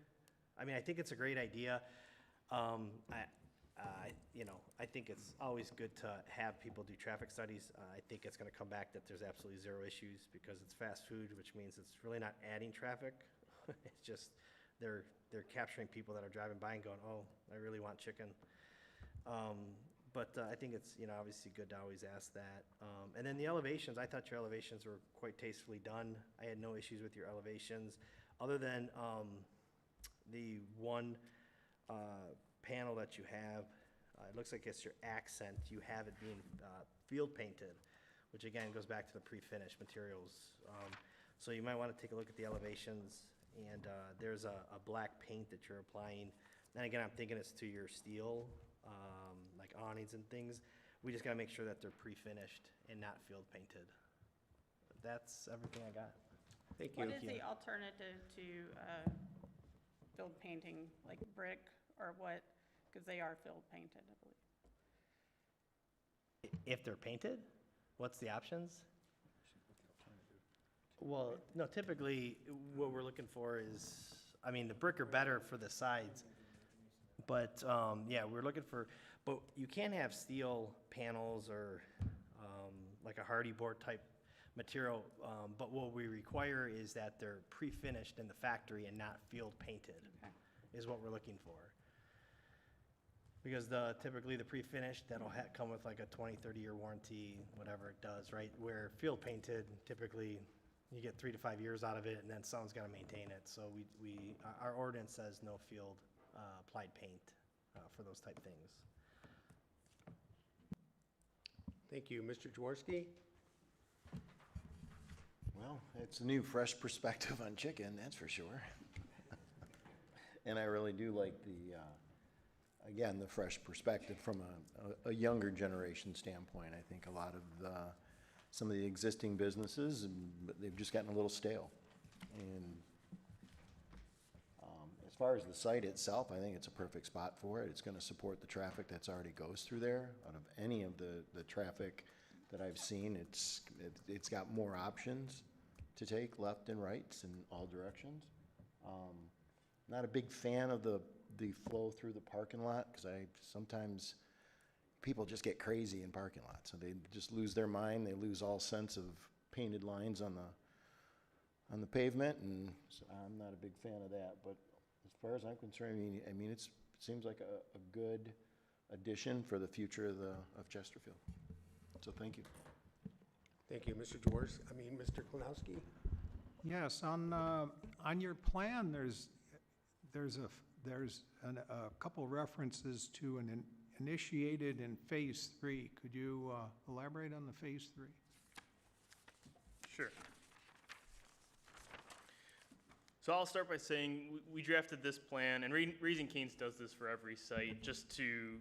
I mean, I think it's a great idea. You know, I think it's always good to have people do traffic studies. I think it's gonna come back that there's absolutely zero issues because it's fast food, which means it's really not adding traffic. It's just, they're capturing people that are driving by and going, oh, I really want chicken. But I think it's, you know, obviously good to always ask that. And then the elevations, I thought your elevations were quite tastefully done. I had no issues with your elevations, other than the one panel that you have. It looks like it's your accent. You have it being field painted, which again goes back to the pre-finished materials. So you might want to take a look at the elevations, and there's a black paint that you're applying. And again, I'm thinking it's to your steel, like awnings and things. We just got to make sure that they're pre-finished and not field painted. That's everything I got. Thank you. What is the alternative to field painting, like brick or what? Because they are field painted, I believe. If they're painted, what's the options? Well, no, typically what we're looking for is, I mean, the brick are better for the sides. But, yeah, we're looking for, but you can have steel panels or like a hardy board type material. But what we require is that they're pre-finished in the factory and not field painted, is what we're looking for. Because typically the pre-finished, that'll come with like a 20, 30-year warranty, whatever it does, right? Where field painted, typically you get 3 to 5 years out of it, and then someone's got to maintain it. So our ordinance says no field applied paint for those type things. Thank you. Mr. Jaworski? Well, it's a new, fresh perspective on chicken, that's for sure. And I really do like again, the fresh perspective from a younger generation standpoint. I think a lot of some of the existing businesses, they've just gotten a little stale. And as far as the site itself, I think it's a perfect spot for it. It's going to support the traffic that's already goes through there. Out of any of the traffic that I've seen, it's got more options to take left and rights in all directions. Not a big fan of the flow through the parking lot because sometimes people just get crazy in parking lots. So they just lose their mind. They lose all sense of painted lines on on the pavement, and I'm not a big fan of that, but as far as I'm concerned, I mean, it seems like a good addition for the future of Chesterfield. So thank you. Thank you, Mr. Dwars. Mr. Klinowski? Yes, on your plan, there's a couple references to an initiated in Phase 3. Could you elaborate on the Phase 3? Sure. So I'll start by saying we drafted this plan, and Raising Cane's does this for every site, just to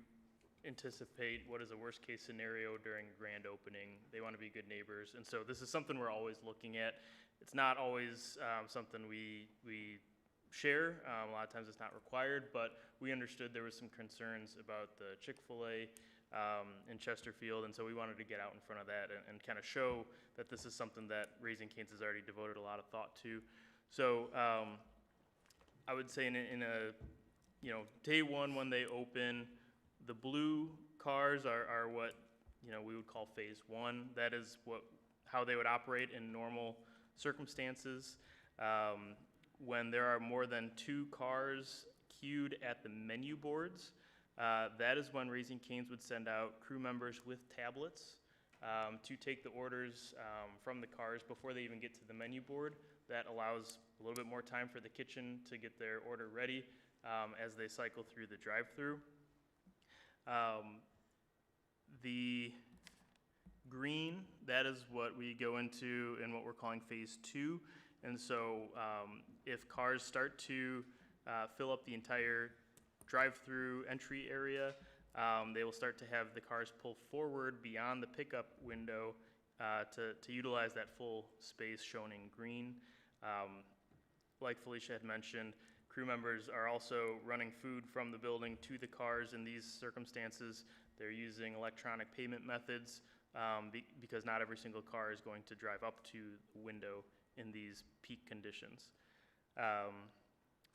anticipate what is a worst-case scenario during a grand opening. They want to be good neighbors, and so this is something we're always looking at. It's not always something we share. A lot of times it's not required, but we understood there was some concerns about the Chick-fil-A in Chesterfield, and so we wanted to get out in front of that and kind of show that this is something that Raising Cane's has already devoted a lot of thought to. So I would say in a day one when they open, the blue cars are what we would call Phase 1. That is how they would operate in normal circumstances. When there are more than 2 cars queued at the menu boards, that is when Raising Cane's would send out crew members with tablets to take the orders from the cars before they even get to the menu board. That allows a little bit more time for the kitchen to get their order ready as they cycle through the drive-through. The green, that is what we go into in what we're calling Phase 2. And so if cars start to fill up the entire drive-through entry area, they will start to have the cars pull forward beyond the pickup window to utilize that full space shown in green. Like Felicia had mentioned, crew members are also running food from the building to the cars. In these circumstances, they're using electronic payment methods because not every single car is going to drive up to the window in these peak conditions.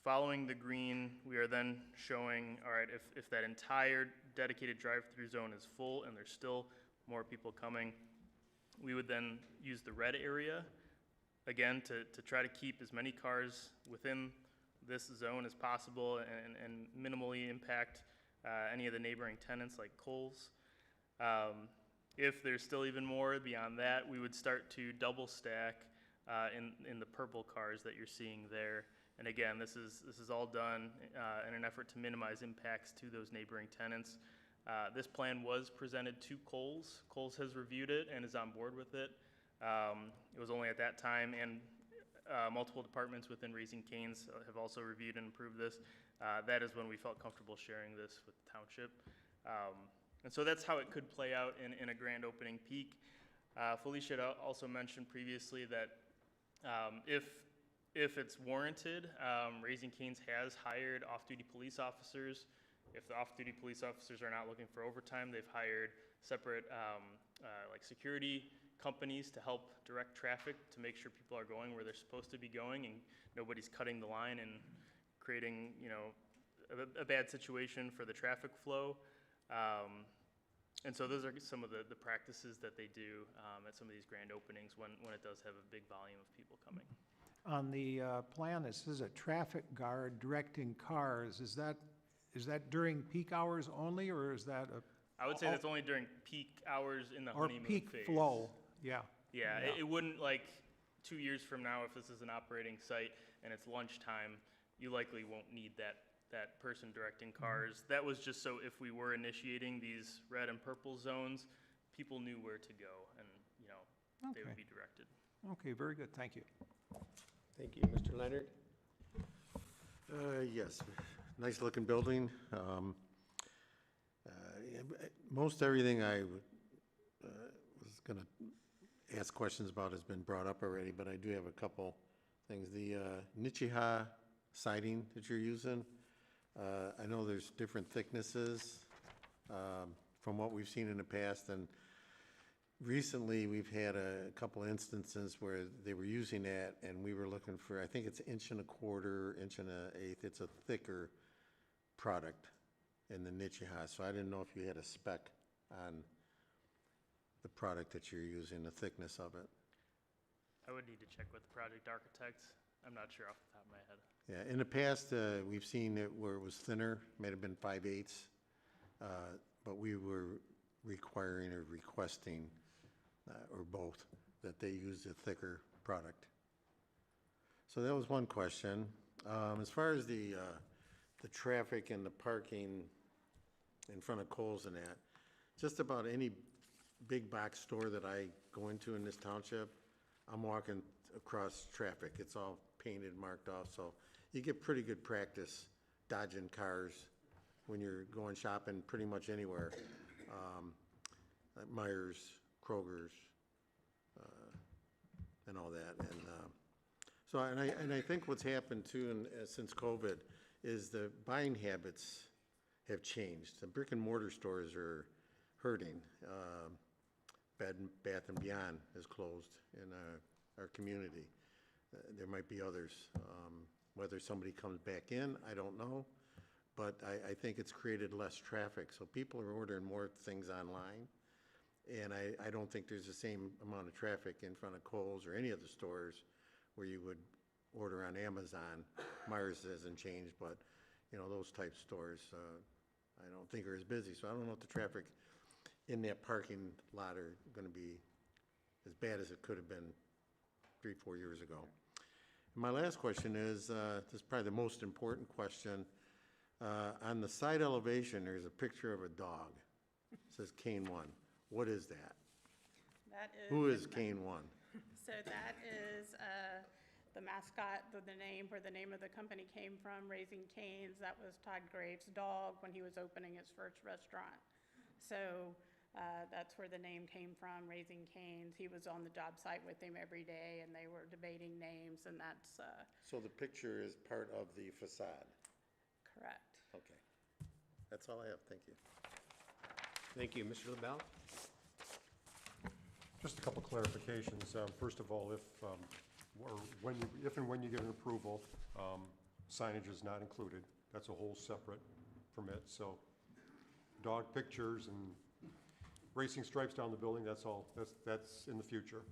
Following the green, we are then showing, all right, if that entire dedicated drive-through zone is full and there's still more people coming, we would then use the red area, again, to try to keep as many cars within this zone as possible and minimally impact any of the neighboring tenants like Kohl's. If there's still even more beyond that, we would start to double stack in the purple cars that you're seeing there. And again, this is all done in an effort to minimize impacts to those neighboring tenants. This plan was presented to Kohl's. Kohl's has reviewed it and is on board with it. It was only at that time, and multiple departments within Raising Cane's have also reviewed and approved this. That is when we felt comfortable sharing this with the township. And so that's how it could play out in a grand opening peak. Felicia had also mentioned previously that if it's warranted, Raising Cane's has hired off-duty police officers. If the off-duty police officers are not looking for overtime, they've hired separate like security companies to help direct traffic to make sure people are going where they're supposed to be going and nobody's cutting the line and creating a bad situation for the traffic flow. And so those are some of the practices that they do at some of these grand openings when it does have a big volume of people coming. On the plan, it says a traffic guard directing cars. Is that during peak hours only, or is that I would say that's only during peak hours in the honeymoon peak phase. flow? Yeah. Yeah, it wouldn't, like 2 years from now, if this is an operating site and it's lunchtime, you likely won't need that person directing cars. That was just so if we were initiating these red and purple zones, people knew where to go and, they would be directed. Okay, very good. Thank you. Thank you. Mr. Leonard? Yes, nice looking building. Most everything I was going to ask questions about has been brought up already, but I do have a couple things. The Nichiha siding that you're using, I know there's different thicknesses from what we've seen in the past, and recently we've had a couple instances where they were using that and we were looking for, I think it's 1.25 inches, 1.125. It's a thicker product in the Nichiha, so I didn't know if you had a spec on the product that you're using, the thickness of it. I would need to check with the project architect. I'm not sure off the top of my head. Yeah, in the past, we've seen it where it was thinner, might have been 5/8, but we were requiring or requesting, or both, that they use a thicker product. So that was one question. As far as the traffic and the parking in front of Kohl's and that, just about any big box store that I go into in this township, I'm walking across traffic. It's all painted, marked off, so you get pretty good practice dodging cars when you're going shopping pretty much anywhere. Like Myers, Kroger's, and all that. And so, and I think what's happened too, since COVID, is the buying habits have changed. The brick and mortar stores are hurting. Bed Bath and Beyond is closed in our community. There might be others. Whether somebody comes back in, I don't know. But I think it's created less traffic. So people are ordering more things online. And I don't think there's the same amount of traffic in front of Kohl's or any of the stores where you would order on Amazon. Myers hasn't changed, but you know, those type stores, I don't think are as busy. So I don't know if the traffic in that parking lot are going to be as bad as it could have been 3-4 years ago. And my last question is, this is probably the most important question. On the side elevation, there's a picture of a dog. It says Kane 1. What is that? That is. Who is Kane 1? So that is the mascot, the name, where the name of the company came from, Raising Cane's. That was Todd Graves' dog when he was opening his first restaurant. So that's where the name came from, Raising Cane's. He was on the job site with him every day, and they were debating names, and that's So the picture is part of the facade? correct. Okay. That's all I have. Thank you. Thank you. Mr. LaBelle? Just a couple clarifications. First of all, if and when you get an approval, signage is not included. That's a whole separate permit. So dog pictures and racing stripes down the building, that's all, that's in the future.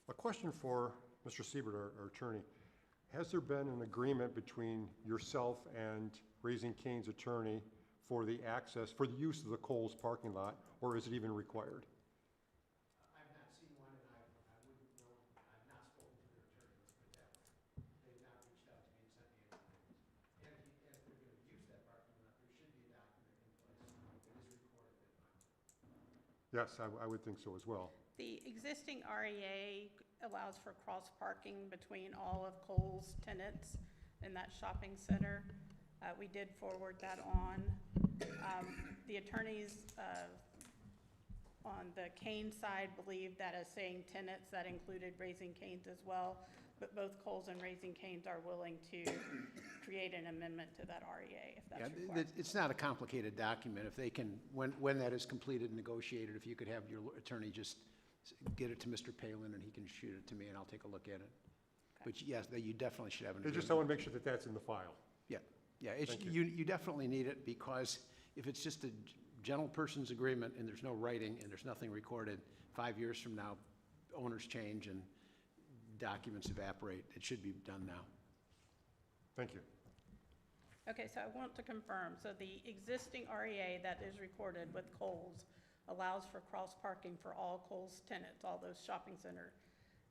A question for Mr. Siebert, our attorney. Has there been an agreement between yourself and Raising Cane's attorney for the access, for the use of the Kohl's parking lot, or is it even required? I've not seen one, and I wouldn't know, I've not spoken to their attorney, let's put it that way. They've not reached out to me and sent me anything. And if they're gonna use that parking lot, there should be a document in place that is recorded at time. Yes, I would think so as well. The existing REA allows for cross-parking between all of Kohl's tenants in that shopping center. We did forward that on. The attorneys on the Kane side believe that as saying tenants, that included Raising Cane's as well, but both Kohl's and Raising Cane's are willing to create an amendment to that REA if that's required. It's not a complicated document. If they can, when that is completed and negotiated, if you could have your attorney just get it to Mr. Palin and he can shoot it to me and I'll take a look at it. But yes, you definitely should have an agreement. Just I want to make sure that that's in the file. Yeah, Thank you. you definitely need it, because if it's just a general person's agreement and there's no writing and there's nothing recorded, 5 years from now, owners change and documents evaporate. It should be done now. Thank you. Okay, so I want to confirm, so the existing REA that is recorded with Kohl's allows for cross-parking for all Kohl's tenants, all those shopping centers,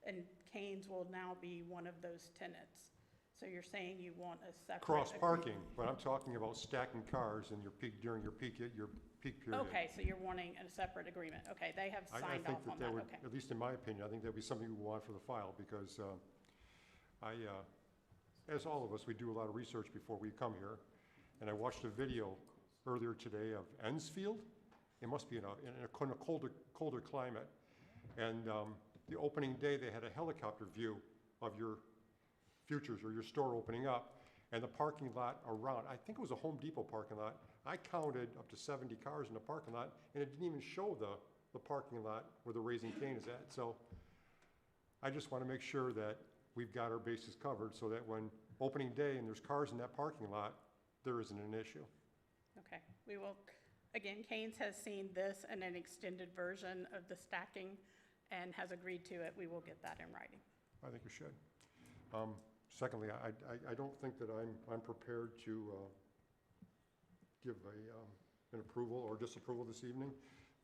and Cane's will now be one of those tenants. So you're saying you want a separate Cross-parking, but I'm talking about stacking cars in your peak, during your peak period. Okay, so you're wanting a separate agreement. Okay, they have I signed think off on that that, would, okay. at least in my opinion, I think that'd be something we want for the file, because as all of us, we do a lot of research before we come here, and I watched a video earlier today of Ensfield. It must be in a colder climate, and the opening day, they had a helicopter view of your Futures or your store opening up, and the parking lot around, I think it was a Home Depot parking lot. I counted up to 70 cars in the parking lot, and it didn't even show the parking lot where the Raising Cane is at. So I just want to make sure that we've got our bases covered so that when opening day and there's cars in that parking lot, there isn't an issue. Okay, we will, Again, Kane's has seen this and an extended version of the stacking and has agreed to it. We will get that in writing. I think you should. Secondly, I don't think that I'm prepared to give an approval or disapproval this evening.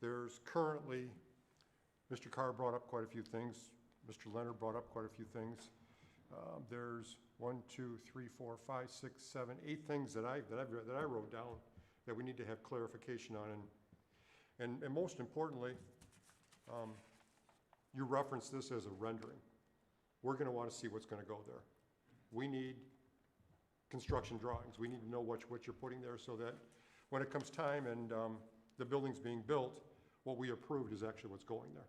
There's currently, Mr. Carr brought up quite a few things. Mr. Leonard brought up quite a few things. There's 1, 2, 3, 4, 5, 6, 7, 8 things that I wrote down that we need to have clarification on. And most importantly, you reference this as a rendering. We're going to want to see what's going to go there. We need construction drawings. We need to know what you're putting there so that when it comes time and the building's being built, what we approved is actually what's going there.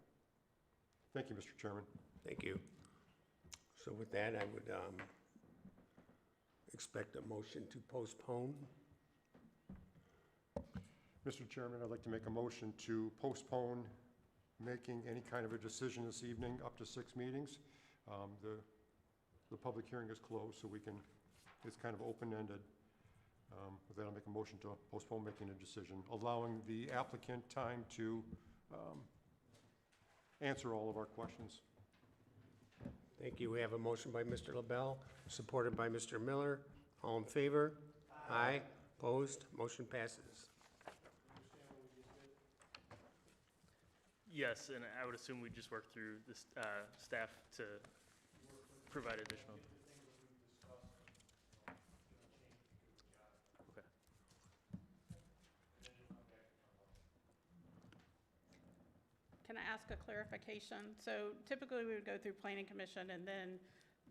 Thank you, Mr. Chairman. Thank you. So with that, I would expect a motion to postpone. Mr. Chairman, I'd like to make a motion to postpone making any kind of a decision this evening up to 6 meetings. The public hearing is closed, so it's kind of open-ended. With that, I'll make a motion to postpone making a decision, allowing the applicant time to answer all of our questions. Thank you. We have a motion by Mr. LaBelle, supported by Mr. Miller. All in favor? Aye. Opposed? Motion passes. Yes, and I would assume we just work through the staff to provide additional. Okay. Can I ask a clarification? So typically we would go through planning commission and then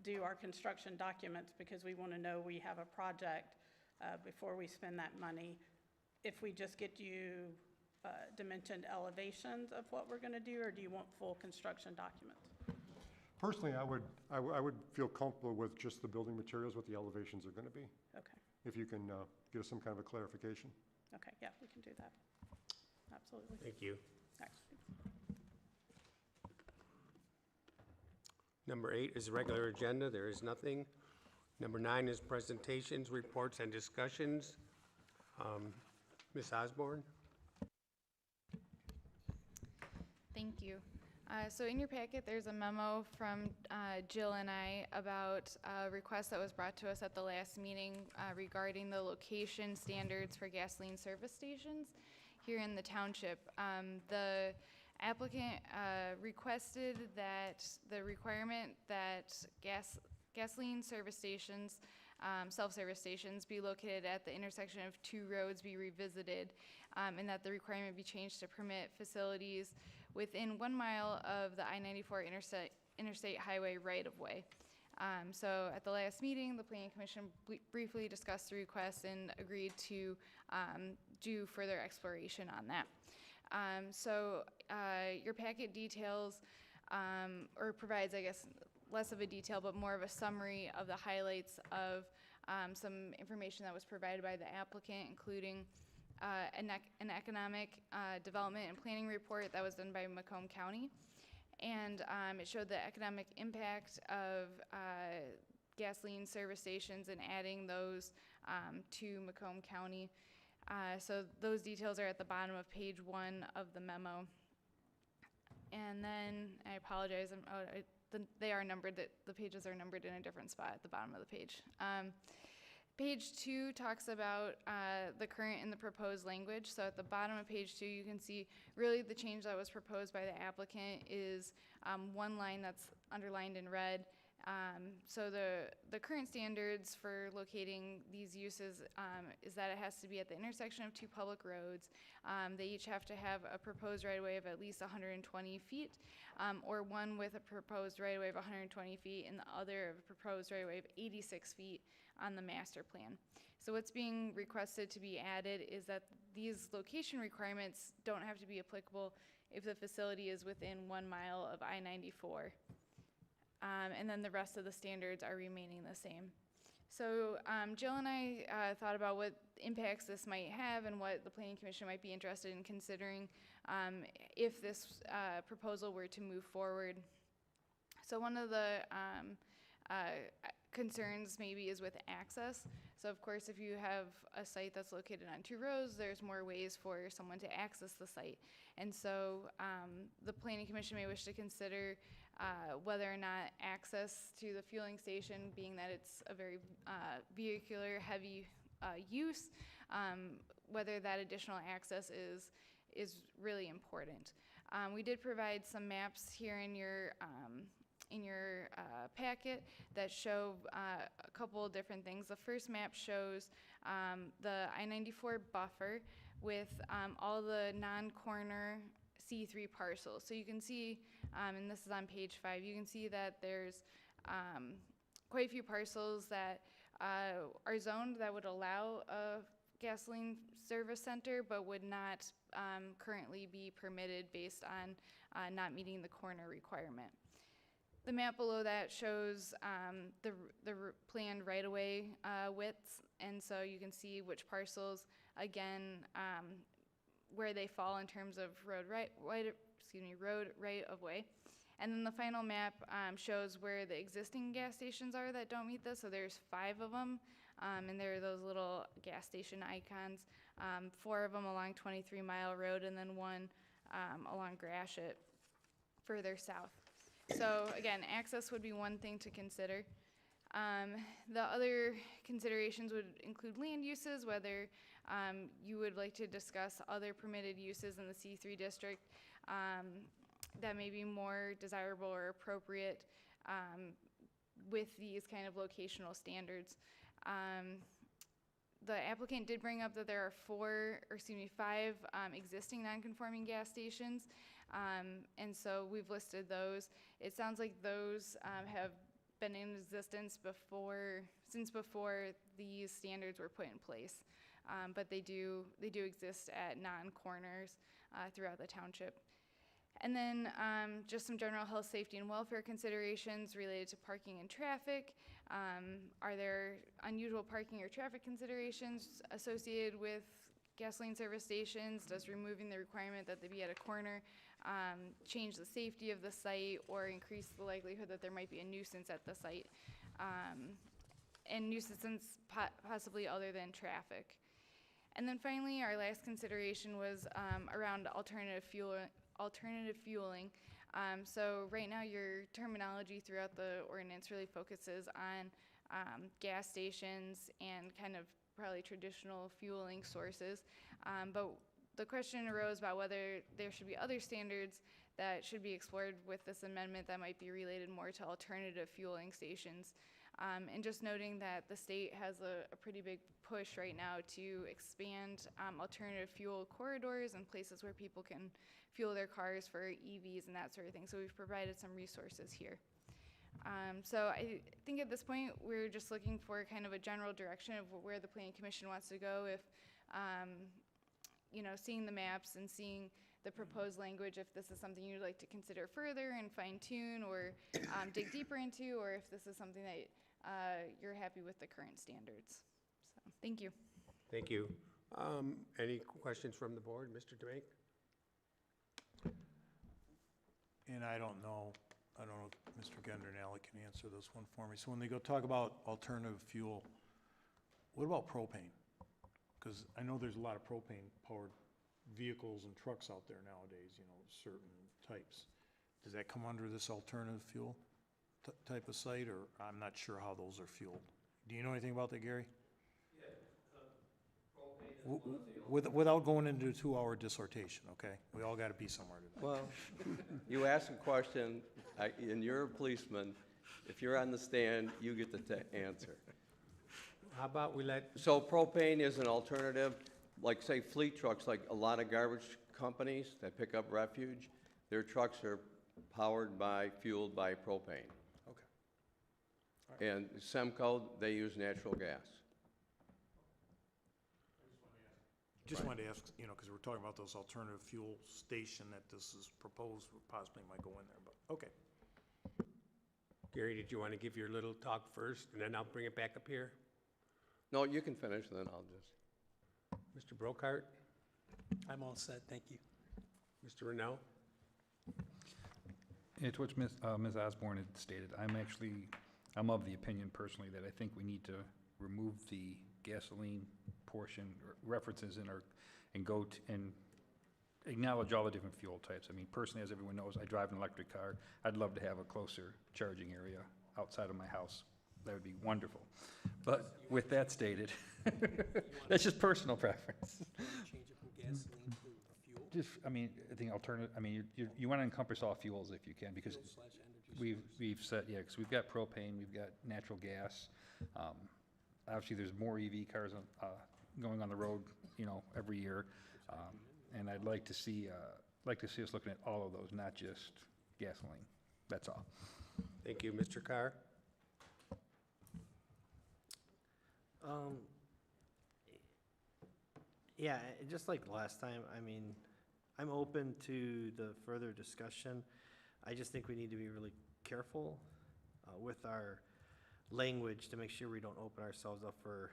do our construction documents because we want to know we have a project before we spend that money. If we just get you dimensioned elevations of what we're going to do, or do you want full construction documents? Personally, I would feel comfortable with just the building materials, what the elevations are going to be. Okay. If you can give us some kind of a clarification. Okay, yeah, we can do that. Absolutely. Thank you. Thanks. Number 8 is regular agenda. There is nothing. Number 9 is presentations, reports, and discussions. Ms. Osborne? Thank you. So in your packet, there's a memo from Jill and I about a request that was brought to us at the last meeting regarding the location standards for gasoline service stations here in the township. The applicant requested that the requirement that gasoline service stations, self-service stations, be located at the intersection of 2 roads be revisited, and that the requirement be changed to permit facilities within 1 mile of the I-94 interstate highway right-of-way. So at the last meeting, the Planning Commission briefly discussed the request and agreed to do further exploration on that. So your packet details, or provides, I guess, less of a detail, but more of a summary of the highlights of some information that was provided by the applicant, including an economic development and planning report that was done by Macomb County. And it showed the economic impact of gasoline service stations and adding those to Macomb County. So those details are at the bottom of page 1 of the memo. And then, I apologize, they are numbered, the pages are numbered in a different spot at the bottom of the page. Page 2 talks about the current and the proposed language. So at the bottom of page 2, you can see really the change that was proposed by the applicant is 1 line that's underlined in red. So the current standards for locating these uses is that it has to be at the intersection of 2 public roads. They each have to have a proposed right-of-way of at least 120 feet, or one with a proposed right-of-way of 120 feet and the other of a proposed right-of-way of 86 feet on the master plan. So what's being requested to be added is that these location requirements don't have to be applicable if the facility is within 1 mile of I-94. And then the rest of the standards are remaining the same. So Jill and I thought about what impacts this might have and what the Planning Commission might be interested in considering if this proposal were to move forward. So one of the concerns maybe is with access. So of course, if you have a site that's located on 2 rows, there's more ways for someone to access the site. And so the Planning Commission may wish to consider whether or not access to the fueling station, being that it's a very vehicular heavy use, whether that additional access is really important. We did provide some maps here in your packet that show a couple of different things. The first map shows the I-94 buffer with all the non-corner C3 parcels. So you can see, and this is on page 5, you can see that there's quite a few parcels that are zoned that would allow a gasoline service center, but would not currently be permitted based on not meeting the corner requirement. The map below that shows the planned right-of-way widths, and so you can see which parcels, again, where they fall in terms of road right-of-way. And then the final map shows where the existing gas stations are that don't meet this. So there's 5 of them, and there are those little gas station icons. 4 of them along 23 Mile Road, and then 1 along Gratiot further south. So again, access would be one thing to consider. The other considerations would include land uses, whether you would like to discuss other permitted uses in the C3 district that may be more desirable or appropriate with these kind of locational standards. The applicant did bring up that there are 5 existing non-conforming gas stations, and so we've listed those. It sounds like those have been in existence since before these standards were put in place, but they do exist at non-corners throughout the township. And then just some general health, safety, and welfare considerations related to parking and traffic. Are there unusual parking or traffic considerations associated with gasoline service stations? Does removing the requirement that they be at a corner change the safety of the site or increase the likelihood that there might be a nuisance at the site? And nuisance possibly other than traffic. And then finally, our last consideration was around alternative fueling. So right now your terminology throughout the ordinance really focuses on gas stations and kind of probably traditional fueling sources. But the question arose about whether there should be other standards that should be explored with this amendment that might be related more to alternative fueling stations. And just noting that the state has a pretty big push right now to expand alternative fuel corridors and places where people can fuel their cars for EVs and that sort of thing. So we've provided some resources here. So I think at this point, we're just looking for kind of a general direction of where the Planning Commission wants to go. If, seeing the maps and seeing the proposed language, if this is something you'd like to consider further and fine tune or dig deeper into, or if this is something that you're happy with the current standards. So, thank you. Thank you. Any questions from the board? Mr. DeMake? And I don't know if Mr. Gendernelli can answer this one for me. So when they go talk about alternative fuel, what about propane? Because I know there's a lot of propane-powered vehicles and trucks out there nowadays, certain types. Does that come under this alternative fuel type of site, or I'm not sure how those are fueled? Do you know anything about that, Gary? Yeah, propane. Without going into a 2-hour dissertation, okay? We all got to be somewhere today. Well, you ask a question, and you're a policeman. If you're on the stand, you get the answer. How about we let... So propane is an alternative, like say fleet trucks, like a lot of garbage companies that pick up refuge, their trucks are fueled by propane. Okay. And Semco, they use natural gas. Just wanted to ask, because we're talking about those alternative fuel station that this is proposed, possibly might go in there, but, okay. Gary, did you want to give your little talk first, and then I'll bring it back up here? No, you can finish, then I'll just. Mr. Brokart? I'm all set, thank you. Mr. Renaud? It's what Ms. Osborne had stated. I'm actually I'm of the opinion personally that I think we need to remove the gasoline portion, or references in our, and go to, and acknowledge all the different fuel types. I mean, personally, as everyone knows, I drive an electric car. I'd love to have a closer charging area outside of my house. That would be wonderful. But with that stated, that's just personal preference. Change it from gasoline to fuel? Just, I mean, I think alternative, I mean, you want to encompass all fuels if you can, because we've said, yeah, because we've got propane, we've got natural gas. Obviously, there's more EV cars going on the road, you know, every year. And I'd like to see us looking at all of those, not just gasoline. That's all. Thank you. Mr. Carr? Yeah, just like last time, I mean, I'm open to the further discussion. I just think we need to be really careful with our language to make sure we don't open ourselves up for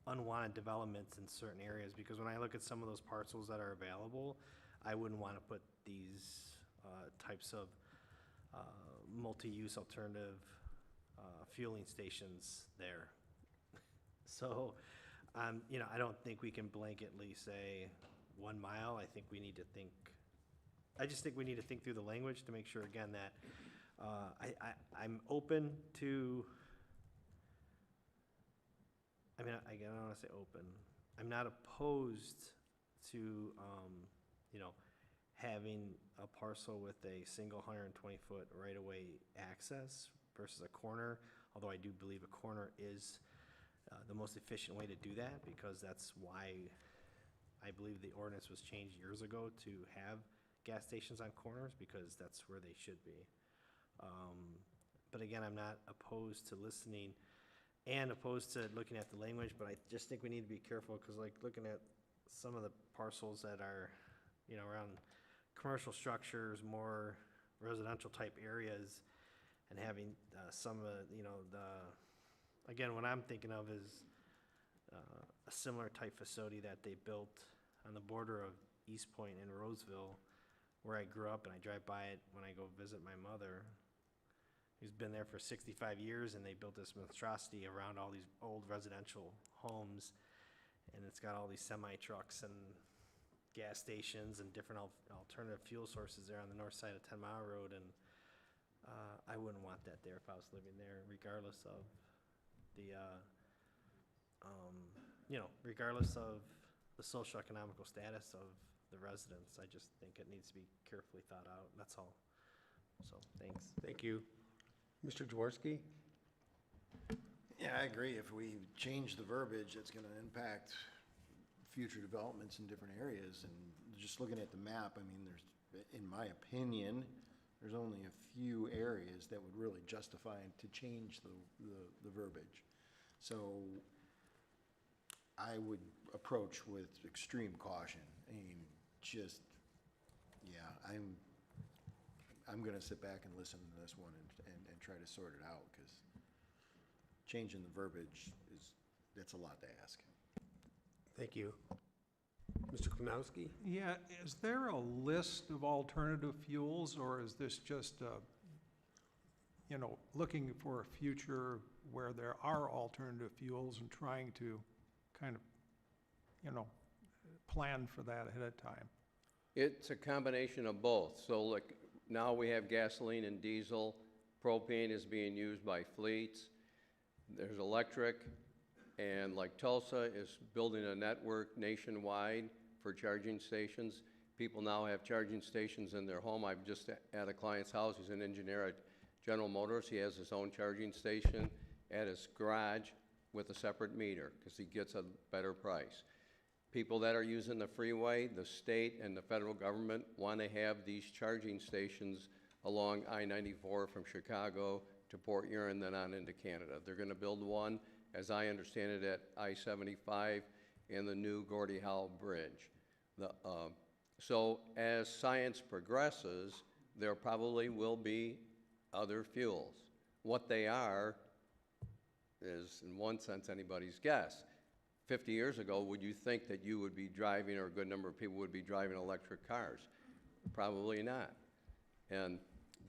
unwanted developments in certain areas, because when I look at some of those parcels that are available, I wouldn't want to put these types of multi-use alternative fueling stations there. So, you know, I don't think we can blanketly say 1 mile. I think we need to think, I just think we need to think through the language to make sure, again, that I'm open to, I mean, I don't want to say open. I'm not opposed to, you know, having a parcel with a single 120-foot right-of-way access versus a corner, although I do believe a corner is the most efficient way to do that, because that's why I believe the ordinance was changed years ago to have gas stations on corners, because that's where they should be. But again, I'm not opposed to listening and opposed to looking at the language, but I just think we need to be careful, because like looking at some of the parcels that are, you know, around commercial structures, more residential type areas, and having some of, you know, again, what I'm thinking of is a similar type facility that they built on the border of East Point and Roseville, where I grew up, and I drive by it when I go visit my mother, who's been there for 65 years, and they built this monstrosity around all these old residential homes, and it's got all these semi-trucks and gas stations and different alternative fuel sources there on the north side of 10 Mile Road, and I wouldn't want that there if I was living there, regardless of the, you know, regardless of the socioeconomical status of the residents. I just think it needs to be carefully thought out, that's all. So, thanks. Thank you. Mr. Jaworski? Yeah, I agree. If we change the verbiage, it's gonna impact future developments in different areas. And just looking at the map, I mean, there's, in my opinion, there's only a few areas that would really justify to change the verbiage. So I would approach with extreme caution. I mean, just, yeah, I'm gonna sit back and listen to this one and try to sort it out, because changing the verbiage that's a lot to ask. Thank you. Mr. Klimowski? Yeah, is there a list of alternative fuels, or is this just, you know, looking for a future where there are alternative fuels and trying to kind of, you know, plan for that ahead of time? It's a combination of both. So like now we have gasoline and diesel. Propane is being used by fleets. There's electric, and like Tulsa is building a network nationwide for charging stations. People now have charging stations in their home. I'm just at a client's house. He's an engineer at General Motors. He has his own charging station at his garage with a separate meter, because he gets a better price. People that are using the freeway, the state and the federal government want to have these charging stations along I-94 from Chicago to Port Huron, then on into Canada. They're going to build one, as I understand it, at I-75 and the new Gordie Howe Bridge. So as science progresses, there probably will be other fuels. What they are is, in one sense, anybody's guess. 50 years ago, would you think that you would be driving, or a good number of people would be driving electric cars? Probably not. And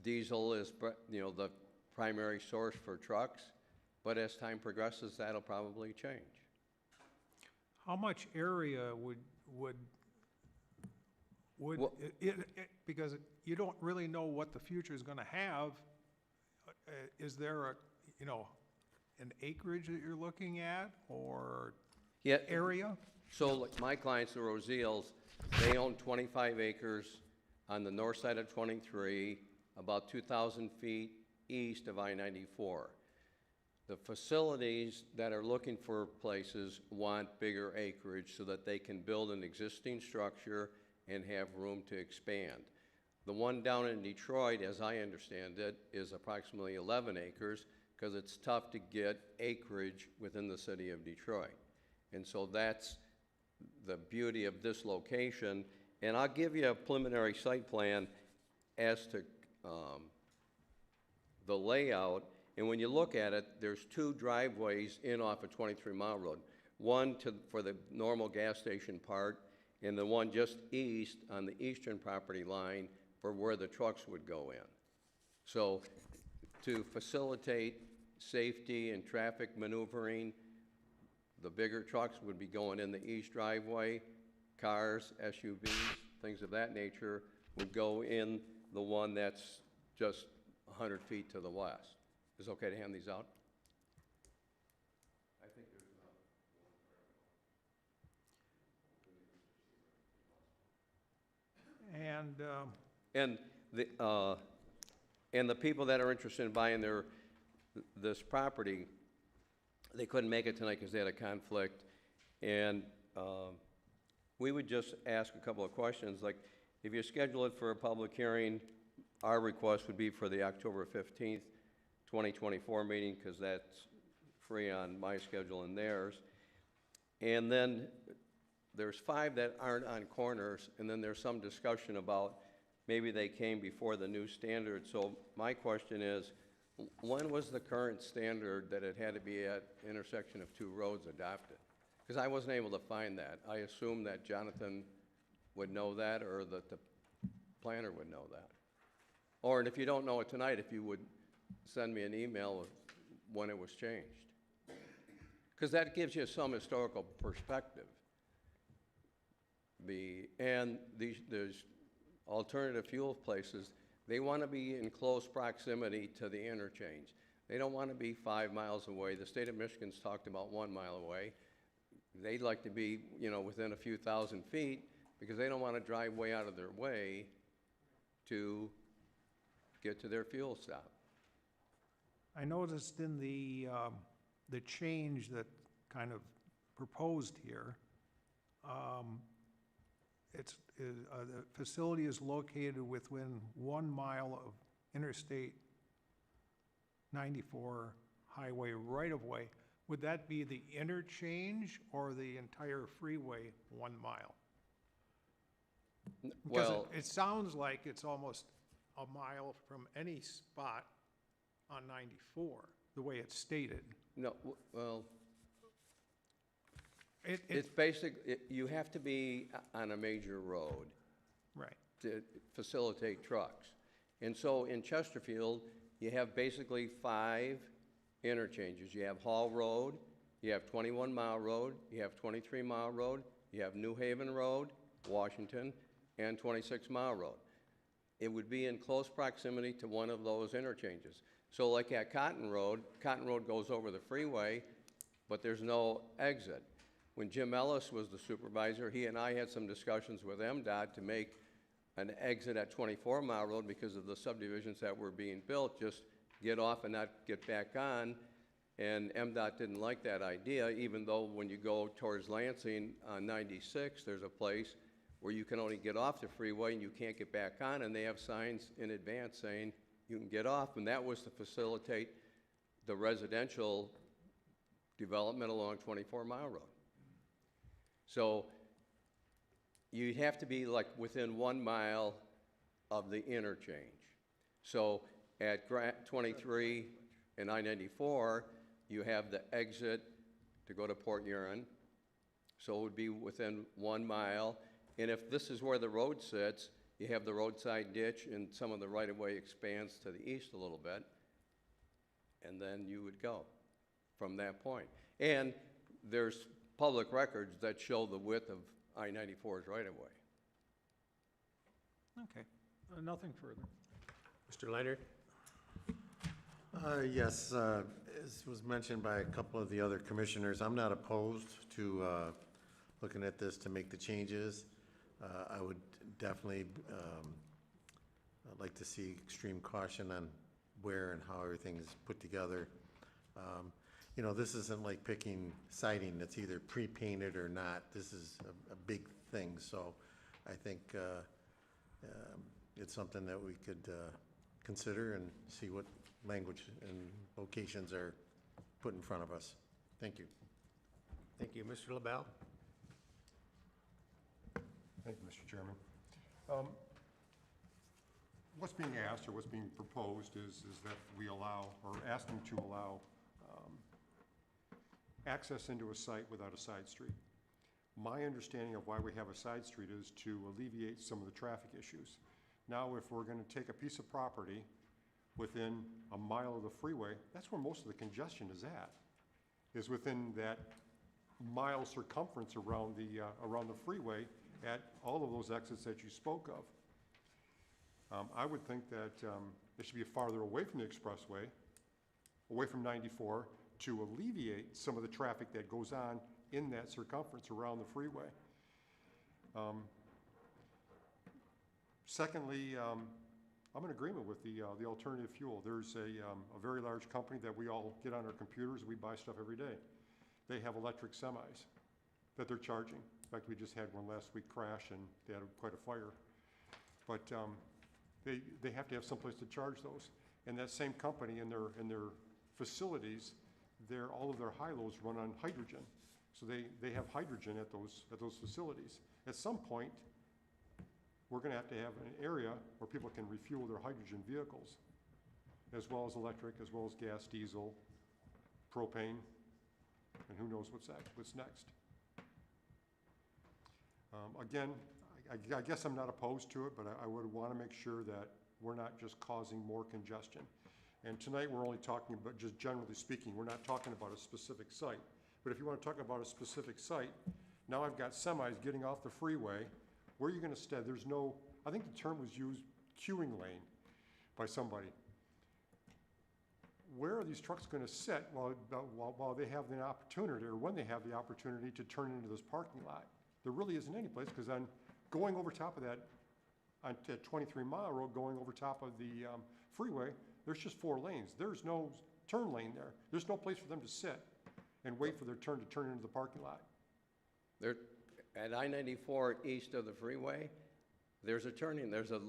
diesel is, you know, the primary source for trucks, but as time progresses, that'll probably change. How much area Well- because you don't really know what the future is gonna have. Is there an acreage that you're looking at, or Yeah, area? so like my clients, the Roseals, they own 25 acres on the north side of 23, about 2,000 feet east of I-94. The facilities that are looking for places want bigger acreage so that they can build an existing structure and have room to expand. The one down in Detroit, as I understand it, is approximately 11 acres because it's tough to get acreage within the city of Detroit. And so that's the beauty of this location. And I'll give you a preliminary site plan as to the layout. And when you look at it, there's two driveways in off of 23 Mile Road. One for the normal gas station part, and the one just east on the eastern property line for where the trucks would go in. So to facilitate safety and traffic maneuvering, the bigger trucks would be going in the east driveway. Cars, SUVs, things of that nature would go in the one that's just 100 feet to the west. Is it okay to hand these out? I think there's And the people that are interested in buying this property, they couldn't make it tonight because they had a conflict. And we would just ask a couple of questions, like if you schedule it for a public hearing, our request would be for the October 15th, 2024 meeting, because that's free on my schedule and theirs. And then there's 5 that aren't on corners, and then there's some discussion about maybe they came before the new standard. So my question is, when was the current standard that it had to be at intersection of 2 roads adopted? Because I wasn't able to find that. I assume that Jonathan would know that, or that the planner would know that. Or, and if you don't know it tonight, if you would send me an email of when it was changed. Because that gives you some historical perspective. There's alternative fuel places, they want to be in close proximity to the interchange. They don't want to be 5 miles away. The state of Michigan's talked about 1 mile away. They'd like to be, within a few thousand feet because they don't want to drive way out of their way to get to their fuel stop. I noticed in the change that kind of proposed here, the facility is located within 1 mile of Interstate 94 highway right-of-way. Would that be the interchange or the entire freeway 1 mile? Because Well, it sounds like it's almost a mile from any spot on 94, the way it's stated. no, well, it's basic, you have to be on a major road Right. to facilitate trucks. And so in Chesterfield, you have basically 5 interchanges. You have Hall Road, you have 21 Mile Road, you have 23 Mile Road, you have New Haven Road, Washington, and 26 Mile Road. It would be in close proximity to one of those interchanges. So like at Cotton Road goes over the freeway, but there's no exit. When Jim Ellis was the supervisor, he and I had some discussions with MDOT to make an exit at 24 Mile Road because of the subdivisions that were being built, just get off and not get back on. And MDOT didn't like that idea, even though when you go towards Lansing on 96, there's a place where you can only get off the freeway and you can't get back on, and they have signs in advance saying you can get off, and that was to facilitate the residential development along 24 Mile Road. So you have to be like within 1 mile of the interchange. So at 23 and I-94, you have the exit to go to Port Huron. So it would be within 1 mile. And if this is where the road sits, you have the roadside ditch and some of the right-of-way expands to the east a little bit. and then you would go from that point. And there's public records that show the width of I-94's right-of-way. Okay, nothing further. Mr. Leonard? Yes, as was mentioned by a couple of the other commissioners, I'm not opposed to looking at this to make the changes. I would definitely I'd like to see extreme caution on where and how everything is put together. You know, this isn't like picking siding that's either pre-painted or not. This is a big thing, so I think it's something that we could consider and see what language and locations are put in front of us. Thank you. Thank you. Mr. LaBelle? Thank you, Mr. Chairman. What's being asked or what's being proposed is that we allow, or asking to allow, access into a site without a side street. My understanding of why we have a side street is to alleviate some of the traffic issues. Now, if we're going to take a piece of property within a mile of the freeway, that's where most of the congestion is at, is within that mile circumference around the freeway at all of those exits that you spoke of. I would think that it should be farther away from the expressway, away from 94, to alleviate some of the traffic that goes on in that circumference around the freeway. Secondly, I'm in agreement with the alternative fuel. There's a very large company that we all get on our computers, we buy stuff every day. They have electric semis that they're charging. In fact, we just had one last week crash and they had quite a fire. But they have to have someplace to charge those. And that same company in their facilities, all of their high-lows run on hydrogen. So they have hydrogen at those facilities. At some point, we're going to have an area where people can refuel their hydrogen vehicles, as well as electric, as well as gas, diesel, propane, and who knows what's next. Again, I guess I'm not opposed to it, but I would want to make sure that we're not just causing more congestion. And tonight we're only talking about, just generally speaking, we're not talking about a specific site. But if you want to talk about a specific site, now I've got semis getting off the freeway. Where are you going to stay? There's no, I think the term was used, queuing lane by somebody. Where are these trucks going to sit while they have the opportunity, or when they have the opportunity to turn into this parking lot? There really isn't any place, because on going over top of that, on 23 Mile Road, going over top of the freeway, there's just 4 lanes. There's no turn lane there. There's no place for them to sit and wait for their turn to turn into the parking lot. There, at I-94 east of the freeway, there's a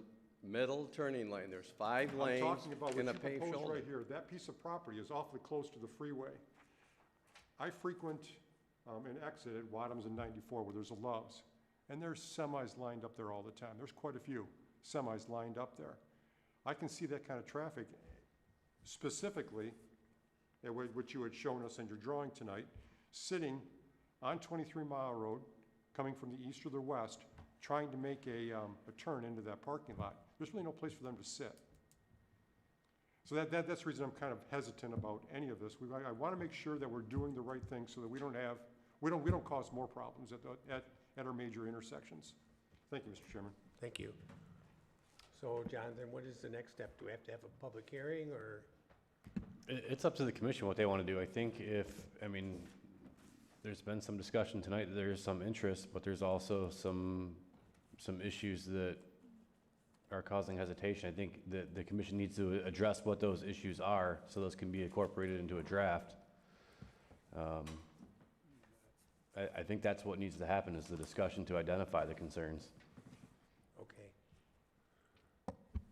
middle turning lane. There's 5 lanes I'm talking about in a what you paved proposed shoulder. right here. That piece of property is awfully close to the freeway. I frequent and exit at Wadhams and 94 where there's a Love's, and there's semis lined up there all the time. There's quite a few semis lined up there. I can see that kind of traffic, specifically, what you had shown us in your drawing tonight, sitting on 23 Mile Road, coming from the east or the west, trying to make a turn into that parking lot. There's really no place for them to sit. So that's the reason I'm kind of hesitant about any of this. I want to make sure that we're doing the right thing so that we don't cause more problems at our major intersections. Thank you, Mr. Chairman. Thank you. So, Jonathan, what is the next step? Do we have to have a public hearing, or? It's up to the commission what they want to do. I think there's been some discussion tonight, that there's some interest, but there's also some issues that are causing hesitation. I think that the commission needs to address what those issues are, so those can be incorporated into a draft. I think that's what needs to happen, is the discussion to identify the concerns. Okay.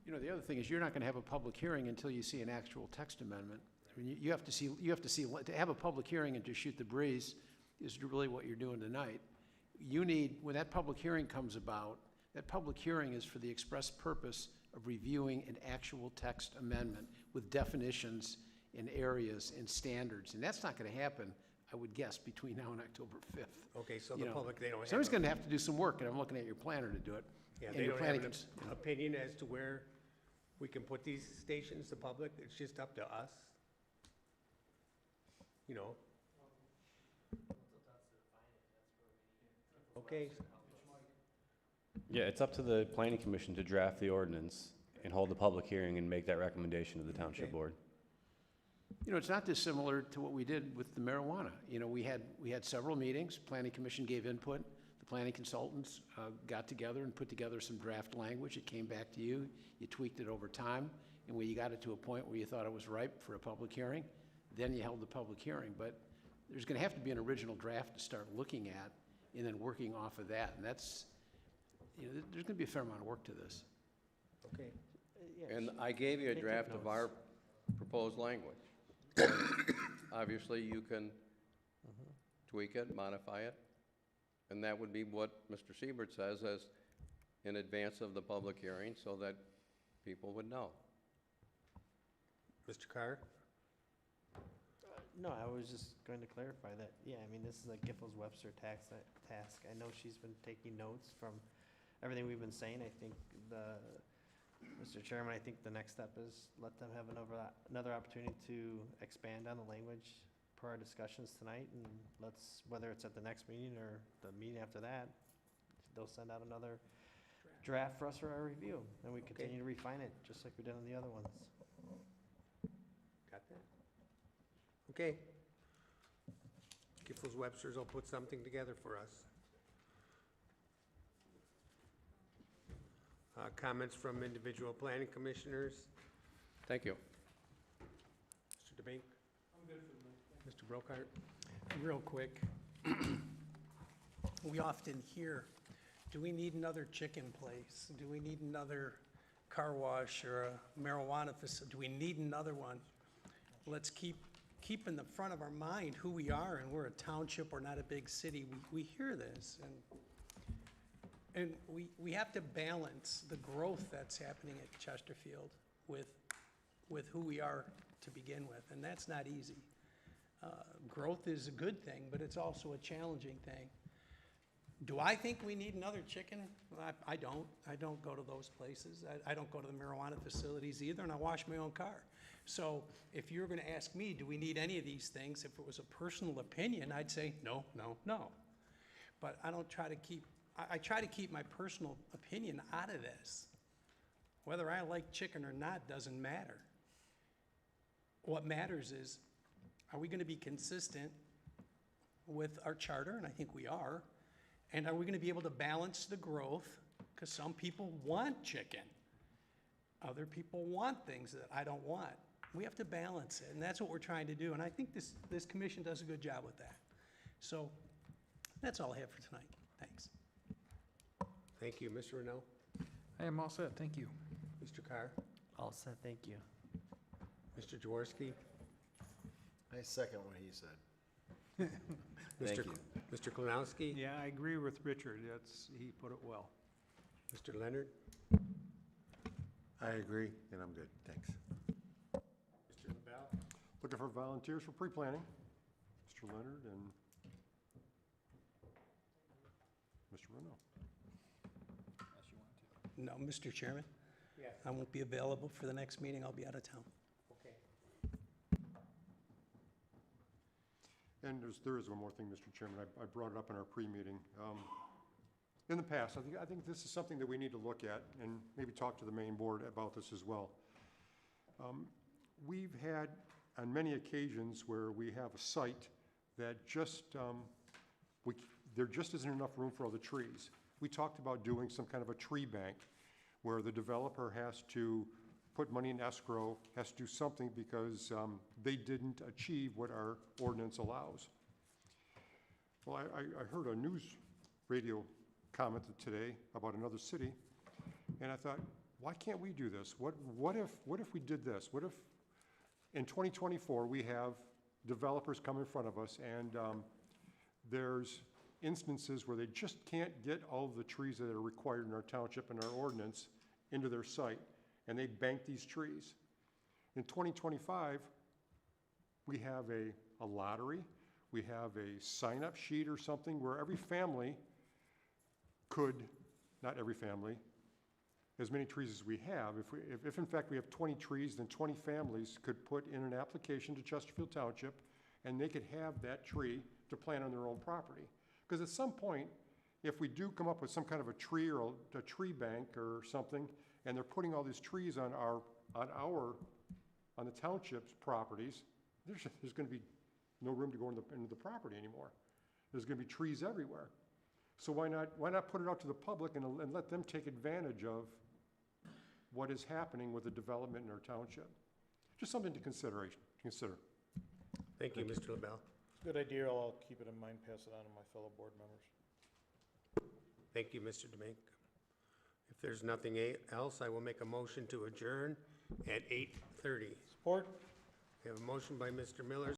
You know, the other thing is, you're not going to have a public hearing until you see an actual text amendment. I mean, you have to see, to have a public hearing and to shoot the breeze is really what you're doing tonight. You need, when that public hearing comes about, that public hearing is for the express purpose of reviewing an actual text amendment with definitions and areas and standards. And that's not going to happen, I would guess, between now and October 5th. Okay, so the public, they don't have. Someone's going to have to do some work, and I'm looking at your planner to do it. Yeah, And they your don't have planning an opinion as to where we can put these stations, the public? It's just up to us? you know. Okay, Yeah, it's up to the planning commission to draft the ordinance and hold the public hearing and make that recommendation to the township Okay. board. You know, it's not dissimilar to what we did with the marijuana. You know, we had several meetings, planning commission gave input, the planning consultants got together and put together some draft language. It came back to you, you tweaked it over time, and when you got it to a point where you thought it was ripe for a public hearing, then you held the public hearing. But there's gonna have to be an original draft to start looking at, and then working off of that. And that's, you know, there's gonna be a fair amount of work to this. okay. And I gave you a Take draft of notes. our proposed language. Obviously, you can tweak it, modify it, and that would be what Mr. Siebert says as in advance of the public hearing, so that people would know. Mr. Carr? No, I was just going to clarify that, yeah, I mean, this is a Giffords-Webster task. I know she's been taking notes from everything we've been saying. I think Mr. Chairman, I think the next step is let them have another opportunity to expand on the language per our discussions tonight, and whether it's at the next meeting or the meeting after that, they'll send out another draft for us for our review, and we continue to refine it, just like we did on the other ones. Got that? Okay. Giffords Webster's will put something together for us. Comments from individual planning commissioners? Thank you. Mr. DeBink? I'm good for the Mr. Brokart? Real quick, we often hear, do we need another chicken place? Do we need another car wash or a marijuana facility? Do we need another one? Let's keep in the front of our mind who we are, and we're a township, we're not a big city. We hear this, and we have to balance the growth that's happening at Chesterfield with who we are to begin with, and that's not easy. Growth is a good thing, but it's also a challenging thing. Do I think we need another chicken? I don't. I don't go to those places. I don't go to the marijuana facilities either, and I wash my own car. So if you're gonna ask me, do we need any of these things, if it was a personal opinion, I'd say no, no, no. But I don't try to keep, I try to keep my personal opinion out of this. Whether I like chicken or not doesn't matter. What matters is, are we gonna be consistent with our charter? And I think we are. And are we gonna be able to balance the growth? Because some people want chicken. Other people want things that I don't want. We have to balance it, and that's what we're trying to do. And I think this commission does a good job with that. So that's all I have for tonight. Thanks. Thank you. Mr. Renault? I am all set, thank you. Mr. Carr? All set, thank you. Mr. Jaworski? I second what he said. Thank Mr. you. Mr. Klinowski? Yeah, I agree with Richard. He put it well. Mr. Leonard? I agree, and I'm good, thanks. Mr. LaBelle? Looking for volunteers for pre-planning. Mr. Leonard and Mr. Renault. No, Mr. Chairman? Yes. I won't be available for the next meeting. I'll be out of town. Okay. And there is one more thing, Mr. Chairman. I brought it up in our pre-meeting. In the past, I think this is something that we need to look at and maybe talk to the main board about this as well. We've had on many occasions where we have a site that just, there just isn't enough room for all the trees. We talked about doing some kind of a tree bank where the developer has to put money in escrow, has to do something because they didn't achieve what our ordinance allows. Well, I heard a news radio commented today about another city, and I thought, why can't we do this? What if we did this? What if in 2024 we have developers come in front of us and there's instances where they just can't get all of the trees that are required in our township and our ordinance into their site, and they bank these trees. In 2025, we have a lottery, we have a sign-up sheet or something where every family could, not every family, as many trees as we have, if in fact we have 20 trees, then 20 families could put in an application to Chesterfield Township and they could have that tree to plant on their own property. Because at some point, if we do come up with some kind of a tree or a tree bank or something, and they're putting all these trees on the township's properties, there's gonna be no room to go into the property anymore. There's gonna be trees everywhere. So why not put it out to the public and let them take advantage of what is happening with the development in our township? Just something to consider. Thank you, Mr. LaBelle. Good idea. I'll keep it in mind, pass it on to my fellow board members. Thank you, Mr. Demink. If there's nothing else, I will make a motion to adjourn at 8:30. Support. We have a motion by Mr. Miller,